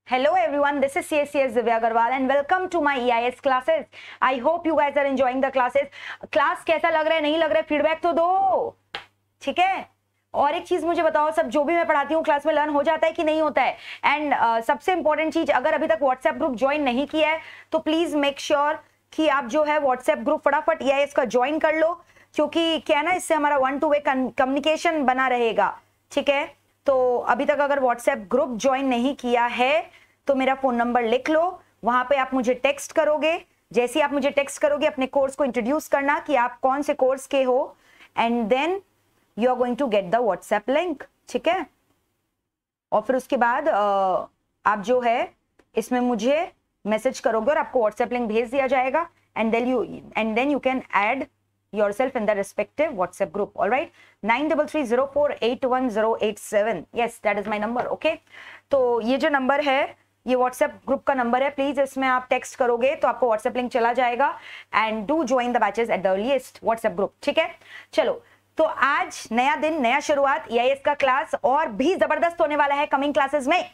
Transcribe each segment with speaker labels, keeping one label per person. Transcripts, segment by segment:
Speaker 1: Hello everyone, this is CSCS Divya Agarwal and welcome to my EIS classes. I hope you guys are enjoying the classes. Class कैसा लग रहा है, नहीं लग रहा है, फीडबैक तो दो, ठीक है। और एक चीज मुझे बताओ, सब जो भी मैं पढ़ाती हूँ क्लास में लर्न हो जाता है कि नहीं होता है। एंड सबसे इंपॉर्टेंट चीज, अगर अभी तक व्हाट्सएप ग्रुप ज्वाइन नहीं किया है तो प्लीज मेक श्योर कि आप जो है व्हाट्सएप ग्रुप फटाफट EIS का ज्वाइन कर लो, क्योंकि क्या है ना, इससे हमारा 1 to 1 कम्युनिकेशन बना रहेगा, ठीक है। तो अभी तक अगर व्हाट्सएप ग्रुप ज्वाइन नहीं किया है तो मेरा फोन नंबर लिख लो, वहां पे आप मुझे टेक्स्ट करोगे। जैसे ही आप मुझे टेक्स्ट करोगे, अपने कोर्स को इंट्रोड्यूस करना कि आप कौन से कोर्स के हो, and then you are going to get the WhatsApp link, ठीक है। और फिर उसके बाद आप जो है इसमें मुझे मैसेज करोगे और आपको व्हाट्सएप लिंक भेज दिया जाएगा, and then you can add yourself in the respective WhatsApp group. All right, 9330481087. Yes, that is my number. Okay, तो ये जो नंबर है ये WhatsApp ग्रुप का नंबर है। प्लीज इसमें आप टेक्स्ट करोगे तो आपको WhatsApp लिंक चला जाएगा, and do join the batches at the earliest WhatsApp group, ठीक है। चलो, तो आज नया दिन, नया शुरुआत, EIS का क्लास और भी जबरदस्त होने वाला है कमिंग क्लासेस में,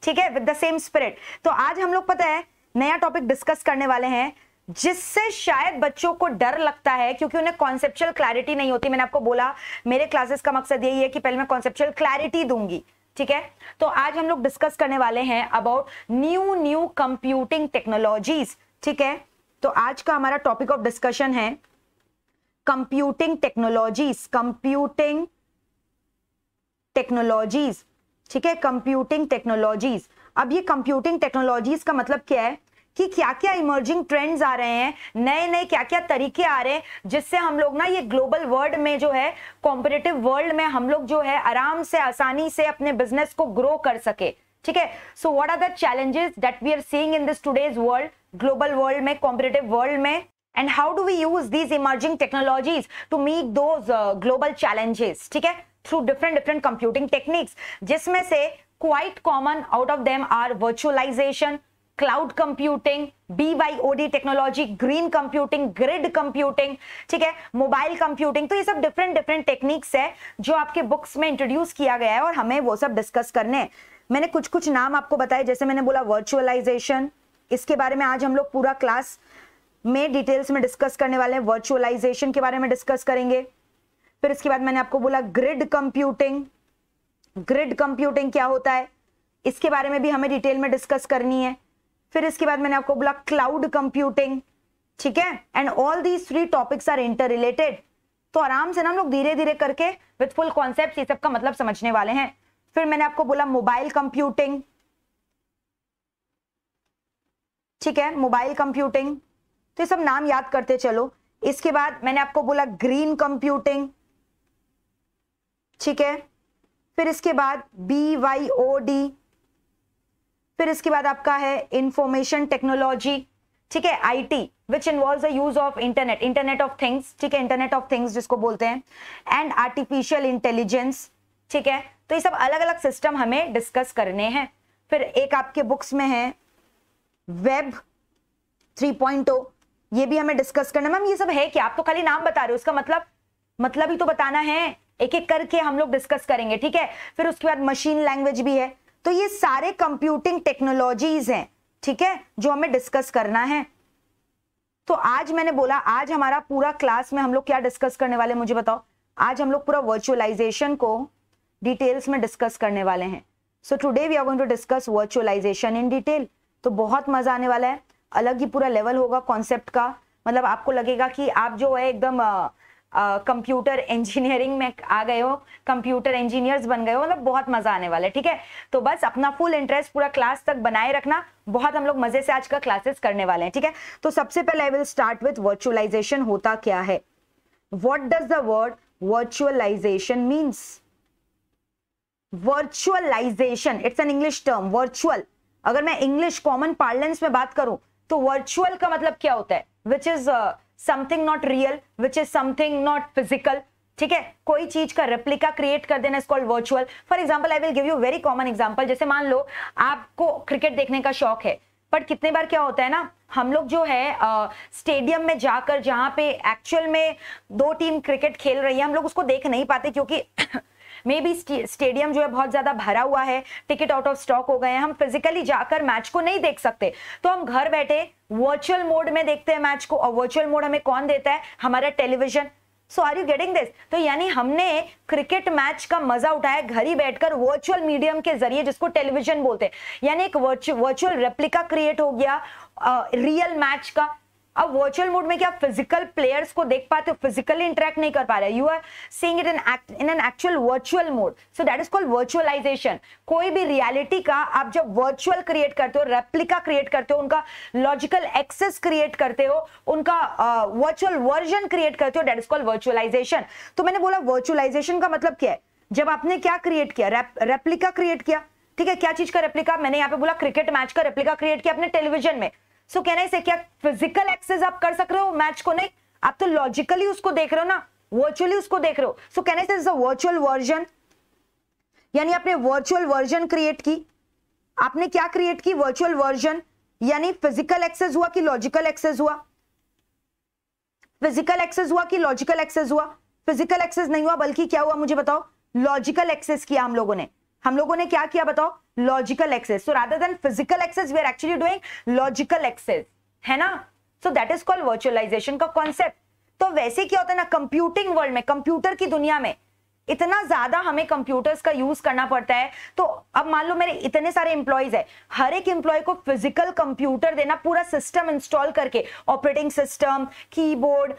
Speaker 1: ठीक है, विद द सेम स्पिरिट। तो आज हम लोग पता है नया टॉपिक डिस्कस करने वाले हैं जिससे शायद बच्चों को डर लगता है, क्योंकि उन्हें कॉन्सेप्चुअल क्लैरिटी नहीं होती। मैंने आपको बोला मेरे क्लासेस का मकसद यही है कि पहले मैं कॉन्सेप्चुअल क्लैरिटी दूंगी, ठीक है। तो आज हम लोग डिस्कस करने वाले हैं अबाउट न्यू कंप्यूटिंग टेक्नोलॉजीज, ठीक है। तो आज का हमारा टॉपिक ऑफ डिस्कशन है कंप्यूटिंग टेक्नोलॉजीज, ठीक है, कंप्यूटिंग टेक्नोलॉजीज। अब ये कंप्यूटिंग टेक्नोलॉजीज का मतलब क्या है कि क्या क्या इमर्जिंग ट्रेंड्स आ रहे हैं, नए नए क्या क्या तरीके आ रहे हैं, जिससे हम लोग ना ये ग्लोबल वर्ल्ड में जो है, कॉम्पिटिटिव वर्ल्ड में हम लोग जो है आराम से, आसानी से अपने बिजनेस को ग्रो कर सके, ठीक है। So what are the challenges that we are seeing in this today's world, global world में, कॉम्पिटिटिव वर्ल्ड में, and how do we use these emerging technologies to meet those global challenges, ठीक है, through different computing techniques, जिसमें से quite common out of them are virtualisation, cloud computing, BYOD technology, green computing, grid computing, ठीक है, mobile computing. तो ये सब different techniques है जो आपके बुक्स में इंट्रोड्यूस किया गया है और हमें वो सब डिस्कस करने हैं। मैंने कुछ नाम आपको बताए, जैसे मैंने बोला वर्चुअलाइजेशन, इसके बारे में आज हम लोग पूरा क्लास में डिटेल्स में डिस्कस करने वाले हैं। वर्चुअलाइजेशन के बारे में डिस्कस करेंगे। फिर इसके बाद मैंने आपको बोला ग्रिड कंप्यूटिंग क्या होता है, इसके बारे में भी हमें डिटेल में डिस्कस करनी है। फिर इसके बाद मैंने आपको बोला क्लाउड कंप्यूटिंग, ठीक है, and all these 3 topics are interrelated. तो आराम से ना हम लोग धीरे धीरे करके विद फुल कॉन्सेप्ट ये सब का मतलब समझने वाले हैं। फिर मैंने आपको बोला मोबाइल कंप्यूटिंग, ठीक है, मोबाइल कंप्यूटिंग, तो ये सब नाम याद करते चलो। इसके बाद मैंने आपको बोला ग्रीन कंप्यूटिंग, ठीक है, फिर इसके बाद BYOD, फिर इसके बाद आपका है इंफॉर्मेशन टेक्नोलॉजी, ठीक है, IT, which involves the use of internet of things, ठीक है, इंटरनेट ऑफ थिंग्स जिसको बोलते हैं, एंड आर्टिफिशियल इंटेलिजेंस, ठीक है। तो ये सब अलग अलग सिस्टम हमें डिस्कस करने हैं। फिर एक आपके बुक्स में है वेब 3.0, ये भी हमें डिस्कस करना। मैम ये सब है क्या, आप तो खाली नाम बता रहे हो, उसका मतलब ही तो बताना है, एक एक करके हम लोग डिस्कस करेंगे, ठीक है। फिर उसके बाद मशीन लैंग्वेज भी है। तो ये सारे कंप्यूटिंग टेक्नोलॉजीज हैं, ठीक है, जो हमें डिस्कस करना है। तो आज मैंने बोला आज हमारा पूरा क्लास में हम लोग क्या डिस्कस करने वाले हैं, मुझे बताओ। आज हम लोग पूरा वर्चुअलाइजेशन को डिटेल्स में डिस्कस करने वाले हैं। So today we are going to discuss virtualisation in detail. तो बहुत मजा आने वाला है, अलग ही पूरा लेवल होगा कॉन्सेप्ट का। मतलब आपको लगेगा कि आप जो है एकदम कंप्यूटर इंजीनियरिंग में आ गए हो, कंप्यूटर इंजीनियर्स बन गए हो, मतलब बहुत मजा आने वाला है, ठीक है। तो बस अपना फुल इंटरेस्ट पूरा क्लास तक बनाए रखना, बहुत हम लोग मजे से आज का क्लासेस करने वाले हैं, ठीक है। तो सबसे पहले I will start with virtualisation होता क्या है। What does the word virtualisation means? Virtualisation it's an English term, virtual. अगर मैं इंग्लिश कॉमन पार्लेंस में बात करूं तो वर्चुअल का मतलब क्या होता है, which is something not real, which is something not physical, ठीक है, कोई चीज का रेप्लिका क्रिएट कर देना is called virtual. For example I will give you very common example. जैसे मान लो आपको क्रिकेट देखने का शौक है, बट कितने बार क्या होता है ना, हम लोग जो है स्टेडियम में जाकर, जहां पे एक्चुअल में 2 टीम क्रिकेट खेल रही है, हम लोग उसको देख नहीं पाते, क्योंकि मे बी स्टेडियम जो है बहुत ज्यादा भरा हुआ है, टिकट आउट ऑफ स्टॉक हो गए हैं, हम फिजिकली जाकर मैच को नहीं देख सकते, तो हम घर बैठे वर्चुअल मोड में देखते हैं मैच को। और वर्चुअल मोड हमें कौन देता है? हमारा television. So are you getting this? तो यानी हमने क्रिकेट मैच का मजा उठाया घर ही बैठकर वर्चुअल मीडियम के जरिए, जिसको टेलीविजन बोलते हैं। यानी एक वर्चुअल रेप्लिका क्रिएट हो गया रियल मैच का। अब वर्चुअल मोड में क्या फिजिकल प्लेयर्स को देख पाते हो, फिजिकली इंटरेक्ट नहीं कर पा रहे, you are seeing it in an actual virtual mode, so that is called virtualisation. कोई भी रियलिटी का आप जब वर्चुअल क्रिएट करते हो, रेप्लिका क्रिएट करते हो, उनका लॉजिकल एक्सेस क्रिएट करते हो, उनका वर्चुअल वर्जन क्रिएट करते हो, दैट इज कॉल्ड वर्चुअलाइजेशन। तो मैंने बोला वर्चुअलाइजेशन का मतलब क्या है? जब आपने क्या क्रिएट किया? रेप्लिका क्रिएट किया, ठीक है। क्या चीज का रेप्लिका? मैंने यहाँ पे बोला क्रिकेट मैच का रेप्लिका क्रिएट किया अपने टेलीविजन में। सो कहने से क्या फिजिकल एक्सेस आप कर सक रहे हो मैच को? नहीं, आप तो लॉजिकली उसको देख रहे हो ना, वर्चुअली उसको देख रहे हो। सो कहने से वर्चुअल वर्जन, यानी आपने वर्चुअल वर्जन क्रिएट की। आपने क्या क्रिएट की? Virtual version. यानी फिजिकल एक्सेस हुआ कि लॉजिकल एक्सेस हुआ? फिजिकल एक्सेस हुआ कि लॉजिकल एक्सेस हुआ? फिजिकल एक्सेस नहीं हुआ, बल्कि क्या हुआ मुझे बताओ? लॉजिकल एक्सेस किया हम लोगों ने। हम लोगों ने क्या किया बताओ? Logical access. So rather than physical access we are actually doing logical access, है ना? So that is called virtualisation का कॉन्सेप्ट। तो वैसे क्या होता है ना, कंप्यूटिंग वर्ल्ड में, कंप्यूटर की दुनिया में इतना ज्यादा हमें कंप्यूटर्स का यूज करना पड़ता है। तो अब मान लो मेरे इतने सारे एम्प्लॉयज है, हर एक एम्प्लॉय को फिजिकल कंप्यूटर देना, पूरा सिस्टम इंस्टॉल करके, ऑपरेटिंग सिस्टम, कीबोर्ड,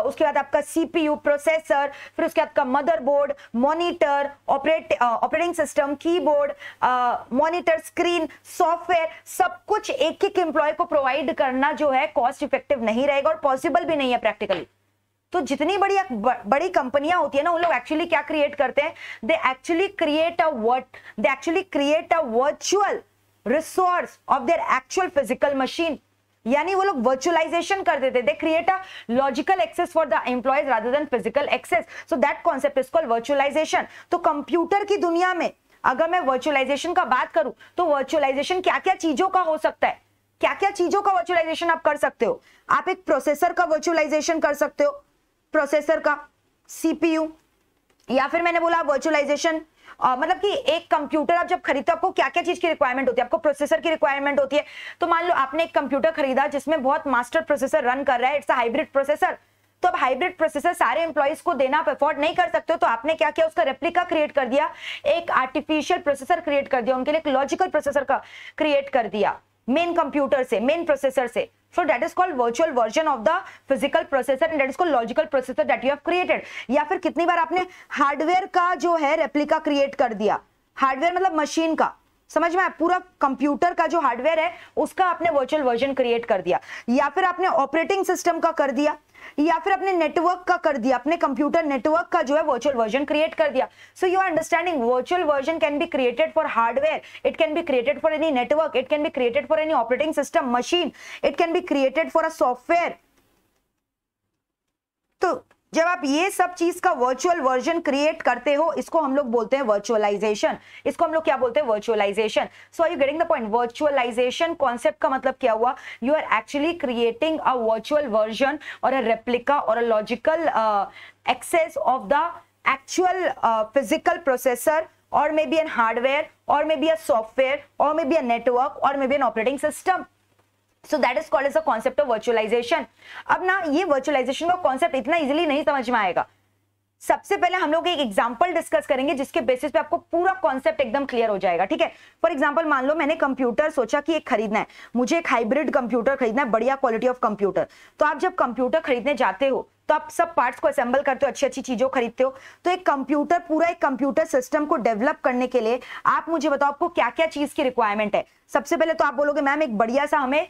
Speaker 1: उसके बाद आपका सीपीयू, प्रोसेसर, फिर उसके बाद का motherboard, monitor, operating system, keyboard, monitor, screen, software, सब कुछ एक एक एम्प्लॉय को प्रोवाइड करना जो है कॉस्ट इफेक्टिव नहीं रहेगा और पॉसिबल भी नहीं है प्रैक्टिकली। तो जितनी बड़ी कंपनियां होती है ना, उन लोग एक्चुअली क्या क्रिएट करते हैं? They actually create a virtual resource of their actual physical machine. यानी वो लोग वर्चुअलाइजेशन कर देते, they create a logical access for the employees rather than physical access. So that concept is called virtualisation. तो computer की दुनिया में अगर मैं वर्चुअलाइजेशन का बात करूं, तो वर्चुअलाइजेशन क्या क्या चीजों का हो सकता है? क्या क्या चीजों का वर्चुअलाइजेशन आप कर सकते हो? आप एक प्रोसेसर का वर्चुअलाइजेशन कर सकते हो, प्रोसेसर का, सीपीयू, या फिर मैंने बोला वर्चुअलाइजेशन मतलब कि एक कंप्यूटर आप जब खरीदते हो, आपको क्या क्या चीज की रिक्वायरमेंट होती है? आपको प्रोसेसर की रिक्वायरमेंट होती है। तो मान लो आपने एक कंप्यूटर खरीदा जिसमें बहुत मास्टर प्रोसेसर रन कर रहा है, इट्स अ हाइब्रिड प्रोसेसर। तो अब हाइब्रिड प्रोसेसर सारे एम्प्लॉइज को देना आप अफोर्ड नहीं कर सकते हो, तो आपने क्या किया? उसका रेप्लिका क्रिएट कर दिया, एक आर्टिफिशियल प्रोसेसर क्रिएट कर दिया, उनके लिए एक लॉजिकल प्रोसेसर का क्रिएट कर दिया मेन कंप्यूटर से, मेन प्रोसेसर से। So that is called virtual version of the physical processor and that is called logical processor that you have created। या फिर कितनी बार आपने हार्डवेयर का जो है रेप्लिका क्रिएट कर दिया। हार्डवेयर मतलब मशीन का, समझ में आया? पूरा कंप्यूटर का जो हार्डवेयर है उसका आपने वर्चुअल वर्जन क्रिएट कर दिया, या फिर आपने ऑपरेटिंग सिस्टम का कर दिया, या फिर अपने नेटवर्क का कर दिया, अपने कंप्यूटर नेटवर्क का जो है वर्चुअल वर्जन क्रिएट कर दिया। So you are understanding virtual version can be created for hardware, it can be created for any network, it can be created for any operating system machine, it can be created for a software. तो जब आप ये सब चीज का virtual version create करते हो, इसको हम लोग बोलते हैं वर्चुअलाइजेशन। इसको हम लोग क्या बोलते हैं? Virtualisation. So are you getting the point? Virtualisation concept का मतलब क्या हुआ? You are actually creating a virtual version or a replica or a logical access of the actual physical processor, or maybe an hardware, or maybe a software, or maybe a network, or maybe an operating system. So that is called as a concept of virtualization। अब ना ये virtualization का concept इतना easily नहीं समझ में आएगा। सबसे पहले हम लोग एक एग्जांपल डिस्कस करेंगे जिसके बेसिस पे आपको पूरा कॉन्सेप्ट एकदम क्लियर हो जाएगा, ठीक है? फॉर एग्जांपल मान लो मैंने कंप्यूटर सोचा कि एक खरीदना है, मुझे एक हाइब्रिड कंप्यूटर खरीदना है, बढ़िया क्वालिटी ऑफ कंप्यूटर। तो आप जब कंप्यूटर खरीदने जाते हो तो आप सब पार्ट्स को असेंबल करते हो, अच्छी अच्छी चीजों खरीदते हो। तो एक कंप्यूटर, पूरा एक कंप्यूटर सिस्टम को डेवलप करने के लिए आप मुझे बताओ आपको क्या क्या चीज की रिक्वायरमेंट है? सबसे पहले तो आप बोलोगे मैम एक बढ़िया सा हमें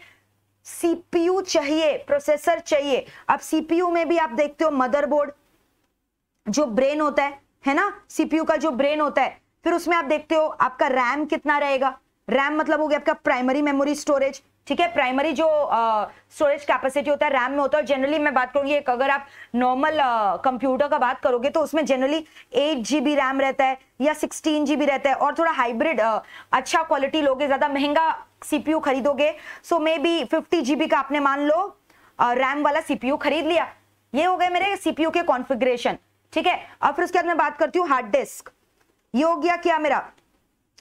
Speaker 1: सीपीयू चाहिए, प्रोसेसर चाहिए। अब सीपीयू में भी आप देखते हो मदरबोर्ड जो ब्रेन होता है ना, सीपीयू का जो ब्रेन होता है। फिर उसमें आप देखते हो आपका रैम कितना रहेगा, रैम मतलब हो गया आपका प्राइमरी मेमोरी स्टोरेज, ठीक है? प्राइमरी जो स्टोरेज कैपेसिटी होता है रैम में होता है। जनरली मैं बात करूंगी अगर आप नॉर्मल कंप्यूटर का बात करोगे तो उसमें जनरली 8 GB रैम रहता है या 16 GB रहता है। और थोड़ा हाइब्रिड अच्छा क्वालिटी लोगे, ज्यादा महंगा सीपीयू खरीदोगे, सो मे बी 50 GB का आपने मान लो रैम वाला सीपीयू खरीद लिया। ये हो गए मेरे सीपीयू के कॉन्फ़िगरेशन, ठीक है? अब फिर उसके बाद मैं बात करती हूँ हार्ड डिस्क। ये हो गया क्या मेरा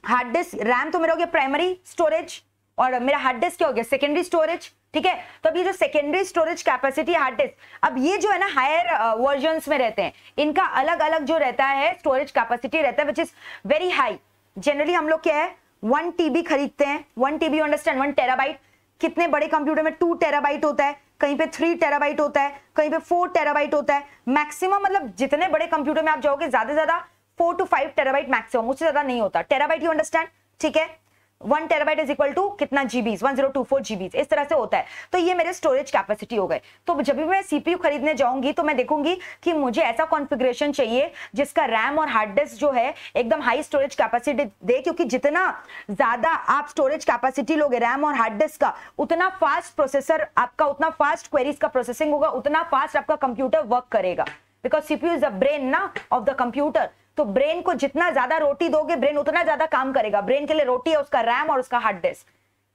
Speaker 1: हार्ड डिस्क, रैम तो मेरा हो गया प्राइमरी स्टोरेज, और मेरा हार्ड डिस्क क्या हो गया सेकेंडरी स्टोरेज। ठीक है, तो अब ये जो secondary storage capacity hard disk, अब ये जो है ना हायर वर्जन्स में रहते हैं, इनका अलग अलग जो रहता है स्टोरेज कैपेसिटी रहता है which is very high. Generally हम लोग क्या है 1 TB खरीदते हैं, 1 TB यू अंडरस्टैंड, 1 टेराबाइट। कितने बड़े कंप्यूटर में 2 टेराबाइट होता है, कहीं पे 3 टेराबाइट होता है, कहीं पे 4 टेराबाइट होता है मैक्सिमम। मतलब जितने बड़े कंप्यूटर में आप जाओगे ज्यादा से ज्यादा 4 to 5 टेराबाइट मैक्सिमम, उससे ज्यादा नहीं होता टेराबाइट, यू अंडरस्टैंड। ठीक है, 1 टेराबाइट इज इक्वल टू कितना जीबीज, 1024 जीबीज, इस तरह से होता है। तो ये मेरे स्टोरेज कैपेसिटी हो गए। तो जब भी मैं सीपीयू खरीदने जाऊंगी तो मैं देखूंगी कि मुझे ऐसा कॉन्फ़िगरेशन चाहिए जिसका रैम और हार्ड डिस्क जो है एकदम हाई स्टोरेज कैपेसिटी दे, क्योंकि जितना ज्यादा आप स्टोरेज कैपेसिटी लोगे रैम और हार्ड डिस्क का, उतना फास्ट प्रोसेसर आपका, उतना फास्ट क्वेरीज का प्रोसेसिंग होगा, उतना फास्ट आपका कंप्यूटर वर्क करेगा, because CPU is the brain ना ऑफ द कंप्यूटर। तो ब्रेन को जितना ज्यादा रोटी दोगे ब्रेन उतना ज्यादा काम करेगा। ब्रेन के लिए रोटी है उसका रैम और उसका हार्ड डिस्क।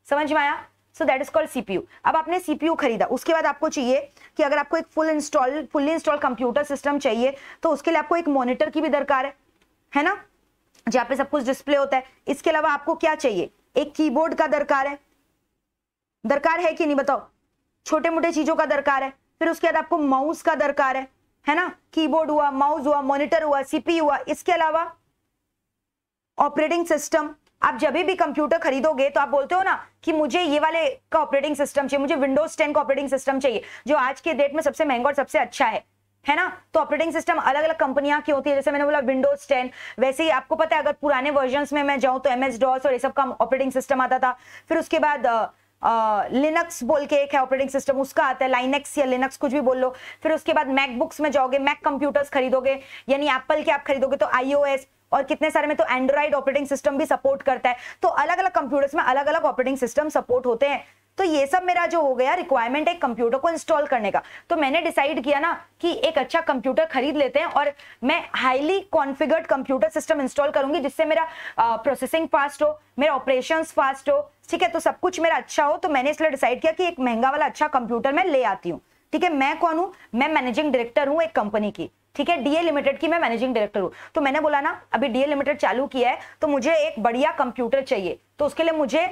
Speaker 1: समझ में आया? So that is called CPU. अब आपने सीपीयू खरीदा, उसके बाद आपको चाहिए कि अगर आपको एक फुल्ली इंस्टॉल कंप्यूटर सिस्टम चाहिए तो उसके लिए आपको एक मॉनिटर की भी दरकार है ना, जहां पे सब कुछ डिस्प्ले होता है। इसके अलावा आपको क्या चाहिए, एक कीबोर्ड का दरकार है कि नहीं बताओ, छोटे मोटे चीजों का दरकार है। फिर उसके बाद आपको माउस का दरकार है ना, कीबोर्ड हुआ, माउस हुआ, मॉनिटर हुआ, सीपीयू हुआ। इसके अलावा ऑपरेटिंग सिस्टम। आप जब भी कंप्यूटर खरीदोगे तो आप बोलते हो ना कि मुझे ये वाले का ऑपरेटिंग सिस्टम चाहिए, मुझे विंडोज 10 का ऑपरेटिंग सिस्टम चाहिए जो आज के डेट में सबसे महंगा और सबसे अच्छा है ना। तो ऑपरेटिंग सिस्टम अलग अलग कंपनियां की होती है, जैसे मैंने बोला विंडोज 10, वैसे ही आपको पता है अगर पुराने वर्जन्स में मैं जाऊं तो MS DOS और ये सब का ऑपरेटिंग सिस्टम आता था। फिर उसके बाद लिनक्स बोल के एक है ऑपरेटिंग सिस्टम, उसका आता है, लाइनेक्स या लिनक्स कुछ भी बोल लो। फिर उसके बाद मैकबुक्स में जाओगे, मैक कंप्यूटर्स खरीदोगे यानी एप्पल के आप खरीदोगे तो iOS, और कितने सारे में तो एंड्रॉइड ऑपरेटिंग सिस्टम भी सपोर्ट करता है। तो अलग अलग कंप्यूटर्स में अलग अलग ऑपरेटिंग सिस्टम सपोर्ट होते हैं। तो ये सब मेरा जो हो गया रिक्वायरमेंट है कंप्यूटर को इंस्टॉल करने का। तो मैंने डिसाइड किया ना कि एक अच्छा कंप्यूटर खरीद लेते हैं और मैं highly configured computer system install करूंगी जिससे मेरा प्रोसेसिंग फास्ट हो, मेरा ऑपरेशंस फास्ट हो, ठीक है, तो सब कुछ मेरा अच्छा हो। तो मैंने इसलिए डिसाइड किया कि एक महंगा वाला अच्छा कंप्यूटर मैं ले आती हूँ। ठीक है, मैं कौन हूं, मैं मैनेजिंग डायरेक्टर हूं एक कंपनी की, ठीक है, डीए लिमिटेड की मैं मैनेजिंग डायरेक्टर हूं। तो मैंने बोला ना अभी डीए लिमिटेड चालू किया है तो मुझे एक बढ़िया कंप्यूटर चाहिए, तो उसके लिए मुझे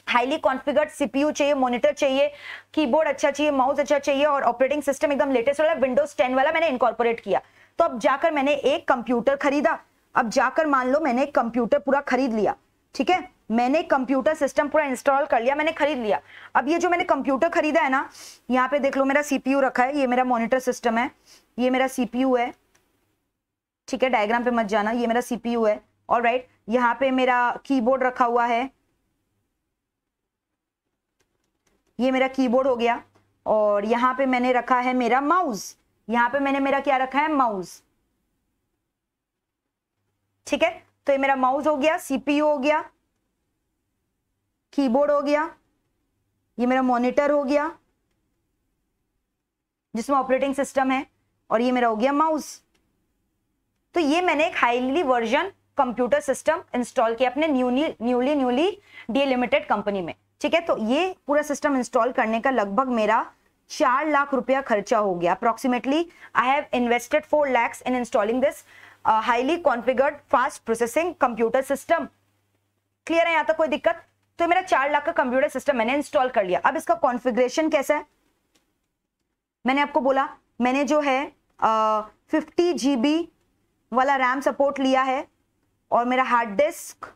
Speaker 1: हाईली कॉन्फ़िगर्ड सीपीयू चाहिए, मॉनिटर चाहिए, कीबोर्ड अच्छा चाहिए, माउस अच्छा चाहिए, और ऑपरेटिंग सिस्टम एकदम लेटेस्ट वाला विंडोज 10 वाला मैंने इनकॉर्पोरेट किया। तो अब जाकर मैंने एक कंप्यूटर खरीदा। अब जाकर मान लो मैंने एक कंप्यूटर पूरा खरीद लिया, ठीक है, मैंने कंप्यूटर सिस्टम पूरा इंस्टॉल कर लिया, मैंने खरीद लिया। अब ये जो मैंने कंप्यूटर खरीदा है ना, यहाँ पे देख लो मेरा सीपीयू रखा है, ये मेरा मॉनिटर सिस्टम है, ये मेरा सीपीयू है, ठीक है, डायग्राम पे मत जाना, ये मेरा सीपीयू है। ऑलराइट, यहाँ पे मेरा कीबोर्ड रखा हुआ है, ये मेरा कीबोर्ड हो गया, और यहाँ पे मैंने रखा है मेरा माउस, यहाँ पे मैंने मेरा क्या रखा है, माउस, ठीक है। तो ये मेरा माउस हो गया, सीपीयू हो गया, कीबोर्ड हो गया, ये मेरा मॉनिटर हो गया जिसमें ऑपरेटिंग सिस्टम है, और ये मेरा हो गया माउस। तो ये मैंने एक highly version computer system install किया अपने न्यूली डीए लिमिटेड कंपनी में, ठीक है। तो ये पूरा सिस्टम इंस्टॉल करने का लगभग मेरा 4 लाख रुपया खर्चा हो गया। Approximately I have invested 4 lakhs in installing this highly configured fast processing computer system. Clear है, यहां तक कोई दिक्कत? तो मेरा 4 लाख का कंप्यूटर सिस्टम मैंने इंस्टॉल कर लिया। अब इसका कॉन्फ़िगरेशन कैसा है, मैंने आपको बोला मैंने जो है 50 GB वाला रैम सपोर्ट लिया है, और मेरा हार्ड डिस्क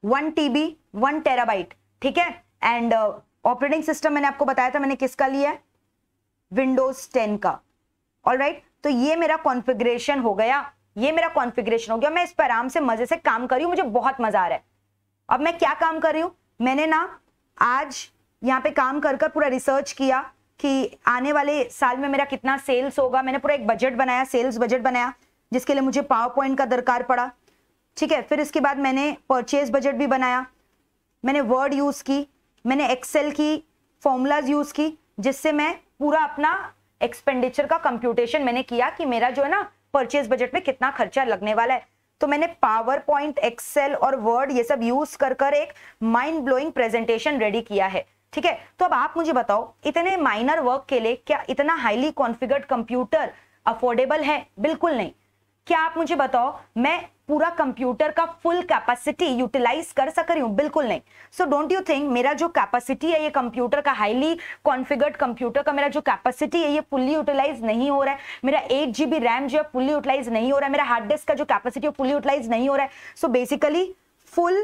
Speaker 1: 1 TB 1 टेराबाइट, ठीक है। एंड ऑपरेटिंग सिस्टम मैंने आपको बताया था मैंने किसका लिया है, विंडोज 10 का। ऑलराइट, तो ये मेरा कॉन्फ़िगरेशन हो गया, ये मेरा कॉन्फ़िगरेशन हो गया। मैं इस पर आराम से मजे से काम कर रही हूं, मुझे बहुत मजा आ रहा है। अब मैं क्या काम कर रही हूं, मैंने ना आज यहाँ पे काम कर कर पूरा रिसर्च किया कि आने वाले साल में मेरा कितना सेल्स होगा। मैंने पूरा एक बजट बनाया, सेल्स बजट बनाया, जिसके लिए मुझे पावर पॉइंट का दरकार पड़ा, ठीक है। फिर इसके बाद मैंने परचेज बजट भी बनाया, मैंने वर्ड यूज की, मैंने एक्सेल की फॉर्मूलाज यूज की, जिससे मैं पूरा अपना एक्सपेंडिचर का कंप्यूटेशन मैंने किया कि मेरा जो है ना परचेज बजट में कितना खर्चा लगने वाला है। तो मैंने पावर पॉइंट, एक्सेल और वर्ड ये सब यूज कर कर एक माइंड ब्लोइंग प्रेजेंटेशन रेडी किया है, ठीक है। तो अब आप मुझे बताओ, इतने माइनर वर्क के लिए क्या इतना हाईली कॉन्फ़िगर्ड कंप्यूटर अफोर्डेबल है? बिल्कुल नहीं। क्या आप मुझे बताओ मैं पूरा कंप्यूटर का फुल कैपेसिटी यूटिलाइज कर सक रही हूं? बिल्कुल नहीं। सो डोंट यू थिंक मेरा जो कैपेसिटी है ये कंप्यूटर का, हाईली कॉन्फ़िगर्ड कंप्यूटर का मेरा जो कैपेसिटी है ये फुल्ली यूटिलाइज नहीं हो रहा है? मेरा 8 GB रैम जो है फुल्ली यूटिलाइज नहीं हो रहा है, मेरा हार्ड डिस्क का जो कैपेसिटी है फुल्ली यूटिलाइज नहीं हो रहा है। So basically full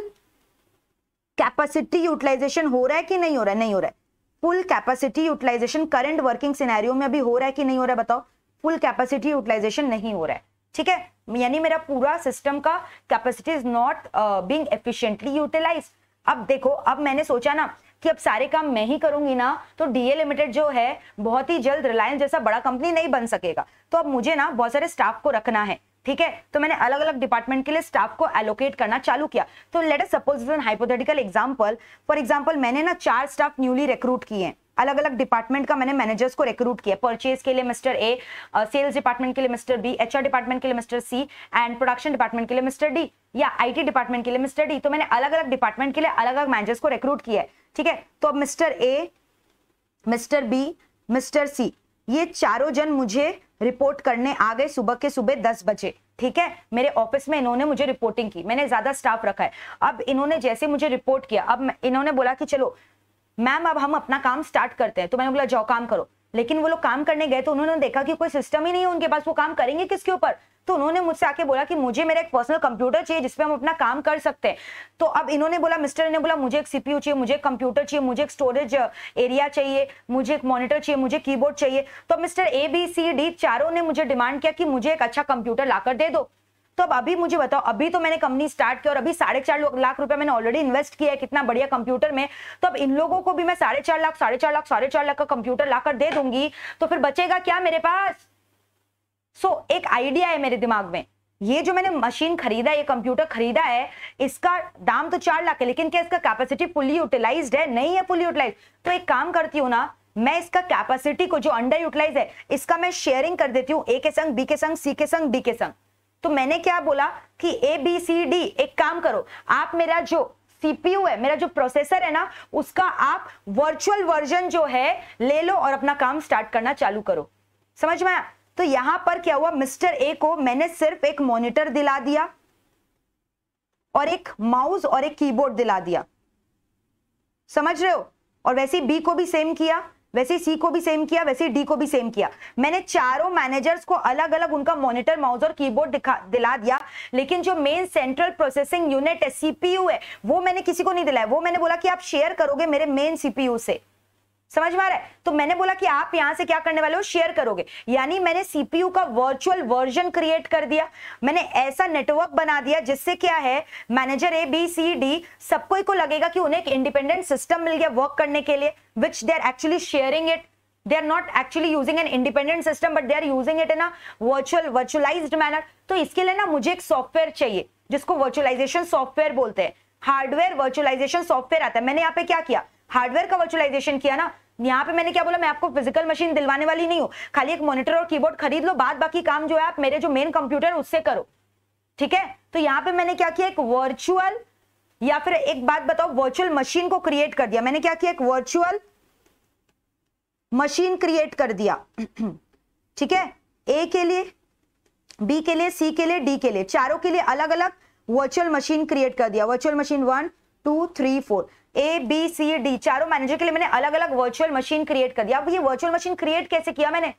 Speaker 1: capacity utilisation हो रहा है कि नहीं हो रहा है? नहीं हो रहा है। Full capacity utilisation current working scenario में अभी हो रहा है कि नहीं हो रहा है? बताओ। फुल कैपेसिटी यूटिलाइजेशन नहीं हो रहा है, ठीक है। यानी मेरा पूरा सिस्टम का capacity is not being efficiently utilise. अब देखो, अब मैंने सोचा ना कि अब सारे काम मैं ही करूंगी ना, तो डीए लिमिटेड जो है बहुत ही जल्द रिलायंस जैसा बड़ा कंपनी नहीं बन सकेगा। तो अब मुझे ना बहुत सारे स्टाफ को रखना है, ठीक है। तो मैंने अलग अलग डिपार्टमेंट के लिए स्टाफ को एलोकेट करना चालू किया। तो let us suppose an hypothetical example, for example मैंने ना 4 स्टाफ न्यूली रिक्रूट किए हैं। अलग अलग डिपार्टमेंट का मैंने मैनेजर्स को रिक्रूट किया। परचेज के लिए मिस्टर ए, सेल्स डिपार्टमेंट के लिए मिस्टर बी, एचआर डिपार्टमेंट के लिए mister C and production department के लिए मिस्टर डी, या आईटी डिपार्टमेंट के लिए मिस्टर डी। तो मैंने अलग अलग डिपार्टमेंट के लिए अलग अलग मैनेजर्स को रिक्रूट किया है, ठीक है। तो अब mister A, mister B, mister C, ये चारों जन मुझे रिपोर्ट करने आ गए सुबह के सुबह 10 बजे, ठीक है। मेरे ऑफिस में इन्होंने मुझे रिपोर्टिंग की, मैंने ज्यादा स्टाफ रखा है। अब इन्होंने जैसे मुझे रिपोर्ट किया, अब इन्होंने बोला कि चलो मैम अब हम अपना काम स्टार्ट करते हैं। तो मैंने बोला जाओ काम करो। लेकिन वो लोग काम करने गए तो उन्होंने देखा कि कोई सिस्टम ही नहीं है उनके पास, वो काम करेंगे किसके ऊपर? तो उन्होंने मुझसे आके बोला कि मुझे मेरा एक पर्सनल कंप्यूटर चाहिए जिसपे हम अपना काम कर सकते हैं। तो अब इन्होंने बोला, मिस्टर ने बोला मुझे एक सीपीयू चाहिए, मुझे एक कंप्यूटर चाहिए, मुझे एक स्टोरेज एरिया चाहिए, मुझे एक मॉनिटर चाहिए, मुझे कीबोर्ड चाहिए। तो mister A B C D चारों ने मुझे डिमांड किया कि मुझे एक अच्छा कंप्यूटर लाकर दे दो। तो अब अभी मुझे बताओ, अभी तो मैंने कंपनी स्टार्ट किया और अभी 4.5 लाख रुपए मैंने ऑलरेडी इन्वेस्ट किया है कितना बढ़िया कंप्यूटर में। तो अब इन लोगों को भी मैं 4.5 लाख का कंप्यूटर लाकर दे दूंगी, तो फिर बचेगा क्या मेरे पास? एक आइडिया है मेरे दिमाग में। ये जो मैंने मशीन खरीदा है, ये कंप्यूटर खरीदा है, इसका दाम तो 4 लाख है, लेकिन क्या इसका कैपेसिटी फुल्ली यूटिलाइज्ड है? नहीं है फुल्ली यूटिलाइज। तो एक काम करती हूँ ना, मैं इसका कैपेसिटी को जो अंडर यूटिलाइज है इसका मैं शेयरिंग कर देती हूँ, ए के संग, बी के संग, सी के संग, डी के संग। तो मैंने क्या बोला कि ए बी सी डी एक काम करो, आप मेरा जो सीपीयू है, मेरा जो प्रोसेसर है ना, उसका आप वर्चुअल वर्जन जो है ले लो और अपना काम स्टार्ट करना चालू करो। समझ में आया? तो यहां पर क्या हुआ, मिस्टर ए को मैंने सिर्फ एक मॉनिटर दिला दिया और एक माउस और एक कीबोर्ड दिला दिया, समझ रहे हो? और वैसे बी को भी सेम किया, वैसे सी को भी सेम किया, वैसे डी को भी सेम किया। मैंने चारों मैनेजर्स को अलग अलग उनका मॉनिटर, माउस और कीबोर्ड दिला दिया, लेकिन जो मेन सेंट्रल प्रोसेसिंग यूनिट है, सीपीयू है, वो मैंने किसी को नहीं दिलाया। वो मैंने बोला कि आप शेयर करोगे मेरे मेन सीपीयू से। समझ में आ रहा है? तो मैंने बोला कि आप यहां से क्या करने वाले हो, शेयर करोगे। यानी मैंने सीपीयू का वर्चुअल वर्जन क्रिएट कर दिया। मैंने ऐसा नेटवर्क बना दिया जिससे क्या है, manager A B C D सबको को लगेगा कि उन्हें एक इंडिपेंडेंट सिस्टम मिल गया वर्क करने के लिए, which they are actually sharing it. They are not actually using an independent system, but they are using it in a virtualized manner. तो इसके लिए ना मुझे एक सॉफ्टवेयर चाहिए जिसको वर्चुअलाइजेशन सॉफ्टवेयर बोलते हैं। हार्डवेयर वर्चुअलाइजेशन सॉफ्टवेयर आता है। मैंने यहाँ पे क्या किया, हार्डवेयर का वर्चुअलाइजेशन किया ना। यहाँ पे मैंने क्या बोला, मैं आपको फिजिकल मशीन दिलवाने वाली नहीं हूँ, खाली एक मॉनिटर और कीबोर्ड खरीद लो, बाद बाकी काम जो है आप मेरे जो मेन कंप्यूटर है उससे करो, ठीक है। तो यहाँ पे मैंने क्या किया, एक वर्चुअल, या फिर एक बात बताओ, वर्चुअल मशीन को क्रिएट कर दिया। मैंने क्या किया, एक वर्चुअल मशीन क्रिएट कर दिया, ठीक है। ए के लिए, बी के लिए, सी के लिए, डी के लिए, चारों के लिए अलग अलग वर्चुअल मशीन क्रिएट कर दिया। Virtual machine 1 2 3 4, A B C D चारों मैनेजर के लिए मैंने अलग अलग वर्चुअल मशीन क्रिएट कर दिया। अब ये वर्चुअल मशीन क्रिएट कैसे किया मैंने,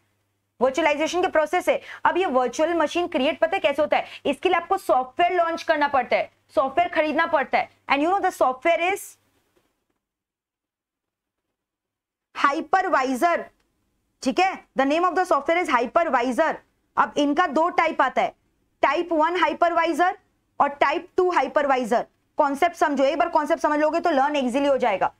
Speaker 1: वर्चुअलाइजेशन के प्रोसेस है। अब ये वर्चुअल मशीन क्रिएट पता है कैसे होता है, इसके लिए आपको सॉफ्टवेयर लॉन्च करना पड़ता है, सॉफ्टवेयर खरीदना पड़ता है। And you know the software is hypervisor, ठीक है। The name of the software is hypervisor. अब इनका 2 टाइप आता है, टाइप 1 हाइपरवाइजर और टाइप 2 हाइपरवाइजर। कॉन्सेप्ट समझो, एक बार कॉन्सेप्ट समझ लोगे तो लर्न इजीली हो जाएगा।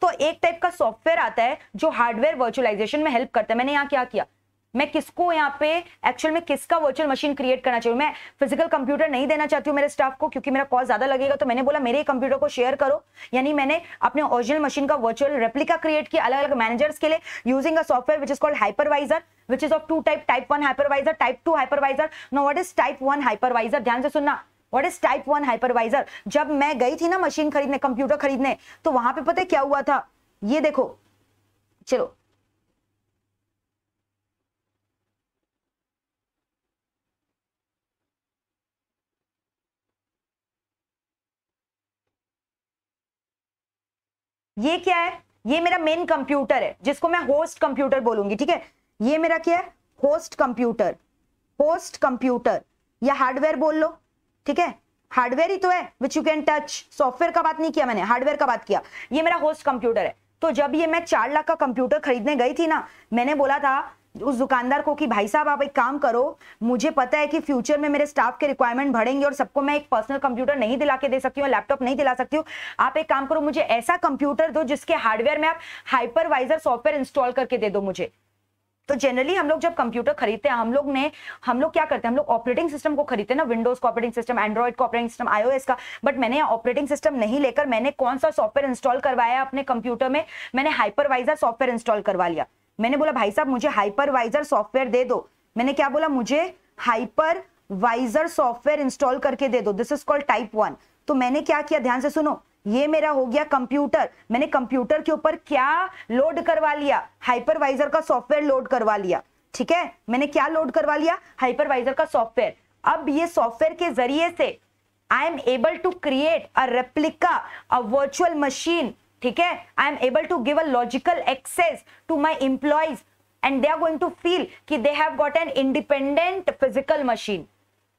Speaker 1: तो एक टाइप का सॉफ्टवेयर आता है जो हार्डवेयर वर्चुअलाइजेशन में हेल्प करता है। मैंने यहाँ क्या किया, मैं किसको यहाँ पे एक्चुअल में किसका वर्चुअल मशीन क्रिएट करना चाहिए, मैं फिजिकल कंप्यूटर नहीं देना चाहती हूँ मेरे स्टाफ को क्योंकि मेरा कॉस्ट ज्यादा लगेगा। तो मैंने बोला मेरे कंप्यूटर को शेयर करो, यानी मैंने अपने ओरिजिनल मशीन का वर्चुअल रेप्लिका क्रिएट किया अलग अलग मैनेजर्स के लिए using a software which is called hypervisor, which is of 2 type, type 1 hypervisor, type 2 hypervisor. Know what is type 1 hypervisor, ध्यान से सुनना। व्हाट इज टाइप 1 हाइपरवाइजर, जब मैं गई थी ना मशीन खरीदने, कंप्यूटर खरीदने, तो वहां पे पता है क्या हुआ था, ये देखो, चलो ये क्या है, ये मेरा मेन कंप्यूटर है जिसको मैं होस्ट कंप्यूटर बोलूंगी, ठीक है। ये मेरा क्या है, होस्ट कंप्यूटर, होस्ट कंप्यूटर या हार्डवेयर बोल लो, ठीक है, हार्डवेयर ही तो है which you can touch, software का बात नहीं किया मैंने, हार्डवेयर का बात किया। ये मेरा होस्ट कंप्यूटर है। तो जब ये मैं 4 लाख का कंप्यूटर खरीदने गई थी ना, मैंने बोला था उस दुकानदार को कि भाई साहब आप एक काम करो, मुझे पता है कि फ्यूचर में मेरे स्टाफ के रिक्वायरमेंट बढ़ेंगे और सबको मैं एक पर्सनल कंप्यूटर नहीं दिला के दे सकती हूँ, लैपटॉप नहीं दिला सकती हूँ, आप एक काम करो मुझे ऐसा कंप्यूटर दो जिसके हार्डवेयर में आप हाइपरवाइजर सॉफ्टवेयर इंस्टॉल करके दे दो मुझे। तो जनरली हम लोग जब कंप्यूटर खरीदते हैं, हम लोग क्या करते हैं, हम लोग ऑपरेटिंग सिस्टम को खरीदते हैं ना, विंडोज का ऑपरेटिंग सिस्टम, एंड्रॉइड का ऑपरेटिंग सिस्टम, आईओएस का। बट मैंने ऑपरेटिंग सिस्टम नहीं लेकर मैंने कौन सा सॉफ्टवेयर इंस्टॉल करवाया अपने कंप्यूटर में, मैंने हाइपरवाइजर सॉफ्टवेयर इंस्टॉल करवा लिया। मैंने बोला भाई साहब मुझे हाइपरवाइजर सॉफ्टवेयर दे दो, मैंने क्या बोला, मुझे हाइपरवाइजर सॉफ्टवेयर इंस्टॉल करके दे दो, दिस इज कॉल्ड टाइप 1। तो मैंने क्या किया, ध्यान से सुनो, ये मेरा हो गया कंप्यूटर, मैंने कंप्यूटर के ऊपर क्या लोड करवा लिया, हाइपरवाइजर का सॉफ्टवेयर लोड करवा लिया, ठीक है। मैंने क्या लोड करवा लिया, हाइपरवाइजर का सॉफ्टवेयर। अब ये सॉफ्टवेयर के जरिए से I am able to create a replica, a virtual machine, ठीक है। I am able to give a logical access to my employees and they are going to feel कि they have got an independent physical machine.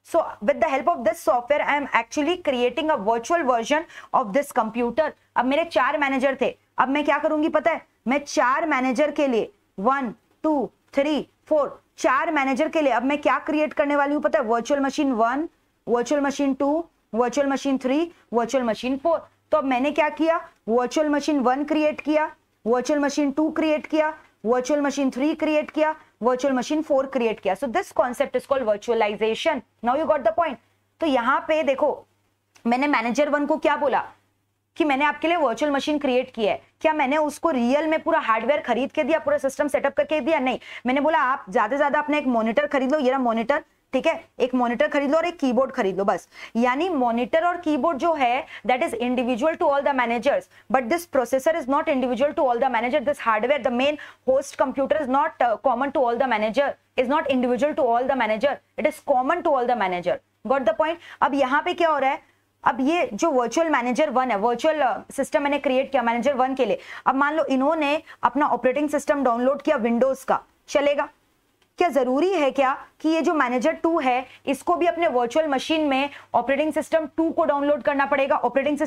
Speaker 1: So with the help of this software, I am actually creating a virtual version of this computer. अब मेरे 4 manager थे, अब मैं क्या करूंगी पता है, मैं 4 मैनेजर के लिए 1 2 3 4 4 मैनेजर के लिए अब मैं क्या क्रिएट करने वाली हूं पता है, virtual machine 1, virtual machine 2, virtual machine 3, virtual machine 4। तो अब मैंने क्या किया, वर्चुअल मशीन 1 क्रिएट किया, वर्चुअल मशीन 2 क्रिएट किया, वर्चुअल मशीन 3 क्रिएट किया, वर्चुअल मशीन 4 क्रिएट किया। So this concept is called virtualisation. Now you got the point. तो यहां पे देखो, मैंने मैनेजर 1 को क्या बोला कि मैंने आपके लिए वर्चुअल मशीन क्रिएट की है, क्या मैंने उसको रियल में पूरा हार्डवेयर खरीद के दिया, पूरा सिस्टम सेटअप करके दिया, नहीं। मैंने बोला आप ज्यादा से ज्यादा अपने एक मॉनिटर खरीद लो, ये रहा मॉनिटर, ठीक है, एक मॉनिटर खरीद लो और एक कीबोर्ड खरीद लो बस। यानी मॉनिटर और कीबोर्ड जो है that is individual to all the managers, but this processor is not individual to all the manager, this hardware the main host computer is not common to all the manager, is not individual to all the manager, it is common to all the manager. Got the point. अब यहाँ पे क्या हो रहा है, अब ये जो वर्चुअल मैनेजर 1 है, वर्चुअल सिस्टम मैंने क्रिएट किया मैनेजर 1 के लिए। अब मान लो इन्होंने अपना ऑपरेटिंग सिस्टम डाउनलोड किया विंडोज का, चलेगा क्या, जरूरी है क्या कि ये जो मैनेजर 2 है इसको भी अपने वर्चुअल मशीन में ऑपरेटिंग सिस्टम 2 को डाउनलोड करना पड़ेगा, ऑपरेटिंग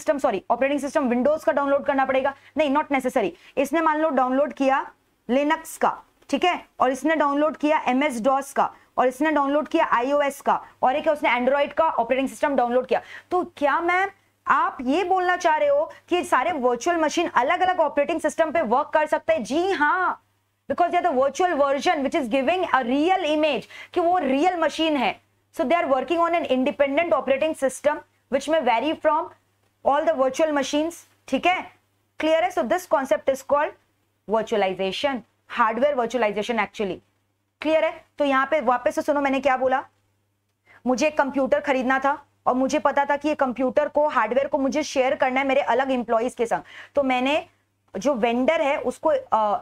Speaker 1: सिस्टम विंडोज का डाउनलोड करना पड़ेगा? नहीं, नॉट नेसेसरी। इसने मान लो डाउनलोड किया लिनक्स का, ठीक है, और इसने डाउनलोड किया MS DOS का, और इसने डाउनलोड किया iOS का, और एक उसने एंड्रॉइड का ऑपरेटिंग सिस्टम डाउनलोड किया। तो क्या मैम आप ये बोलना चाह रहे हो कि सारे वर्चुअल मशीन अलग अलग ऑपरेटिंग सिस्टम पे वर्क कर सकते हैं? जी हाँ, because they are the virtual version which is giving a real image कि वो real machine है। So they are working on an independent operating system which may vary from all the virtual machines, ठीक है, clear है? So this concept is called virtualization, hardware virtualization actually, clear है? तो यहाँ पे वापस से सुनो, मैंने क्या बोला, मुझे एक कंप्यूटर खरीदना था और मुझे पता था कि ये कंप्यूटर को, हार्डवेयर को मुझे शेयर करना है मेरे अलग एम्प्लॉइज के संग। तो मैंने जो वेंडर है उसको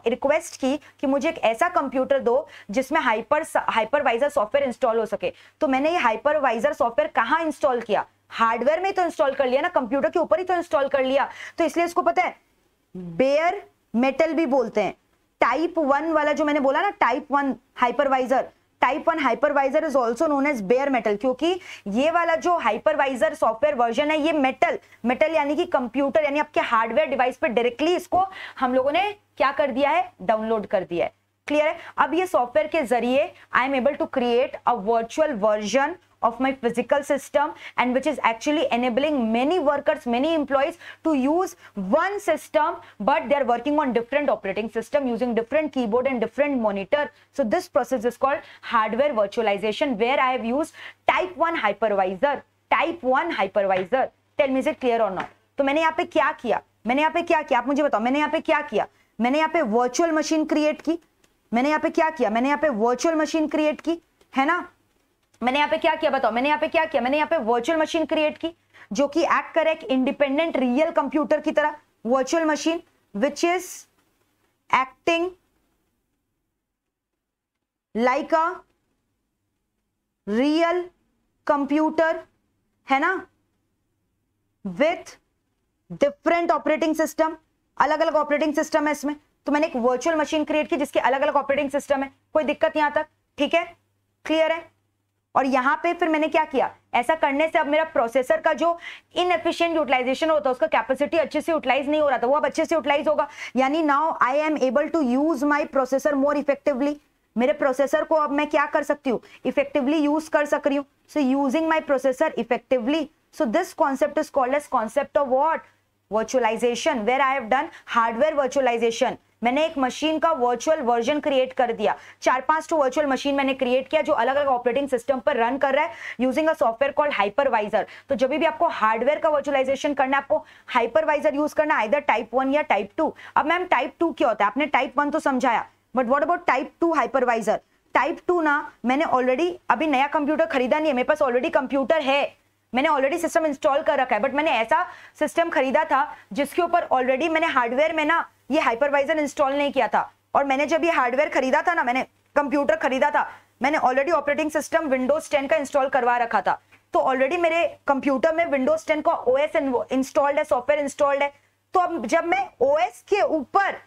Speaker 1: रिक्वेस्ट की कि मुझे एक ऐसा कंप्यूटर दो जिसमें हाइपरवाइजर सॉफ्टवेयर इंस्टॉल हो सके। तो मैंने ये हाइपरवाइजर सॉफ्टवेयर कहाँ इंस्टॉल किया, हार्डवेयर में तो इंस्टॉल कर लिया ना, कंप्यूटर के ऊपर ही तो इंस्टॉल कर लिया। तो इसलिए इसको पता है बेयर मेटल भी बोलते हैं। टाइप 1 वाला जो मैंने बोला ना, type 1 hypervisor, type 1 hypervisor is also known as bare metal, क्योंकि ये वाला जो हाइपरवाइजर सॉफ्टवेयर वर्जन है ये मेटल यानी कि कंप्यूटर यानी आपके हार्डवेयर डिवाइस पे डायरेक्टली इसको हम लोगों ने क्या कर दिया है, डाउनलोड कर दिया है। क्लियर है? अब ये सॉफ्टवेयर के जरिए I am able to create a virtual version of my physical system and which is actually enabling many workers, many employees to use one system, but they are working on different operating system using different keyboard and different monitor. So this process is called hardware virtualization, where I have used type 1 hypervisor. Type 1 hypervisor. Tell me, is it clear or not? तो मैंने यहाँ पे क्या किया, आप मुझे बताओ, मैंने यहाँ पे क्या किया, मैंने यहाँ पे वर्चुअल मशीन क्रिएट की, मैंने यहाँ पे क्या किया, मैंने यहाँ पे वर्चुअल मशीन क्रिएट की, है ना? मैंने यहाँ पे क्या किया बताओ, मैंने यहाँ पे क्या किया, मैंने यहाँ पे वर्चुअल मशीन क्रिएट की जो कि एक्ट करे एक इंडिपेंडेंट रियल कंप्यूटर की तरह, virtual machine which is acting like a real computer, है ना, विथ डिफरेंट ऑपरेटिंग सिस्टम। अलग अलग ऑपरेटिंग सिस्टम है इसमें, तो मैंने एक वर्चुअल मशीन क्रिएट की जिसके अलग अलग ऑपरेटिंग सिस्टम है। कोई दिक्कत यहां तक? ठीक है, क्लियर है। और यहां पे फिर मैंने क्या किया, ऐसा करने से अब मेरा प्रोसेसर का जो इनएफिशिएंट यूटिलाइजेशन होता है, उसका कैपेसिटी अच्छे से यूटिलाइज नहीं हो रहा था, वो अब अच्छे से यूटिलाइज होगा। यानी now I am able to use my processor more effectively. मेरे प्रोसेसर को अब मैं क्या कर सकती हूँ, इफेक्टिवली यूज कर सक रही हूँ। So using my processor effectively, so this concept is called as concept of what, virtualisation, where I have done hardware virtualisation. मैंने एक मशीन का वर्चुअल वर्जन क्रिएट कर दिया, 4-5 तो वर्चुअल मशीन मैंने क्रिएट किया जो अलग अलग ऑपरेटिंग सिस्टम पर रन कर रहा है using a software called hypervisor. तो जब भी आपको हार्डवेयर का वर्चुअलाइजेशन करना है, आपको हाइपरवाइजर यूज करना है, आइदर टाइप 1 या टाइप 2। अब मैम टाइप 2 क्या होता है, आपने टाइप 1 तो समझाया, but what about type 2 hypervisor? Type 2 ना, मैंने ऑलरेडी अभी नया कंप्यूटर खरीदा नहीं है, मेरे पास ऑलरेडी कंप्यूटर है, मैंने ऑलरेडी सिस्टम इंस्टॉल कर रखा है, बट मैंने ऐसा सिस्टम खरीदा था जिसके ऊपर ऑलरेडी मैंने हार्डवेयर में ना ये हाइपरवाइजर इंस्टॉल नहीं किया था। और मैंने जब ये हार्डवेयर खरीदा था ना, मैंने कंप्यूटर खरीदा था, मैंने ऑलरेडी ऑपरेटिंग सिस्टम विंडोज 10 का इंस्टॉल करवा रखा था। तो ऑलरेडी मेरे कंप्यूटर में विंडोज 10 का ओएस इंस्टॉल्ड है, सॉफ्टवेयर इंस्टॉल्ड है। तो अब जब मैं ओएस के ऊपर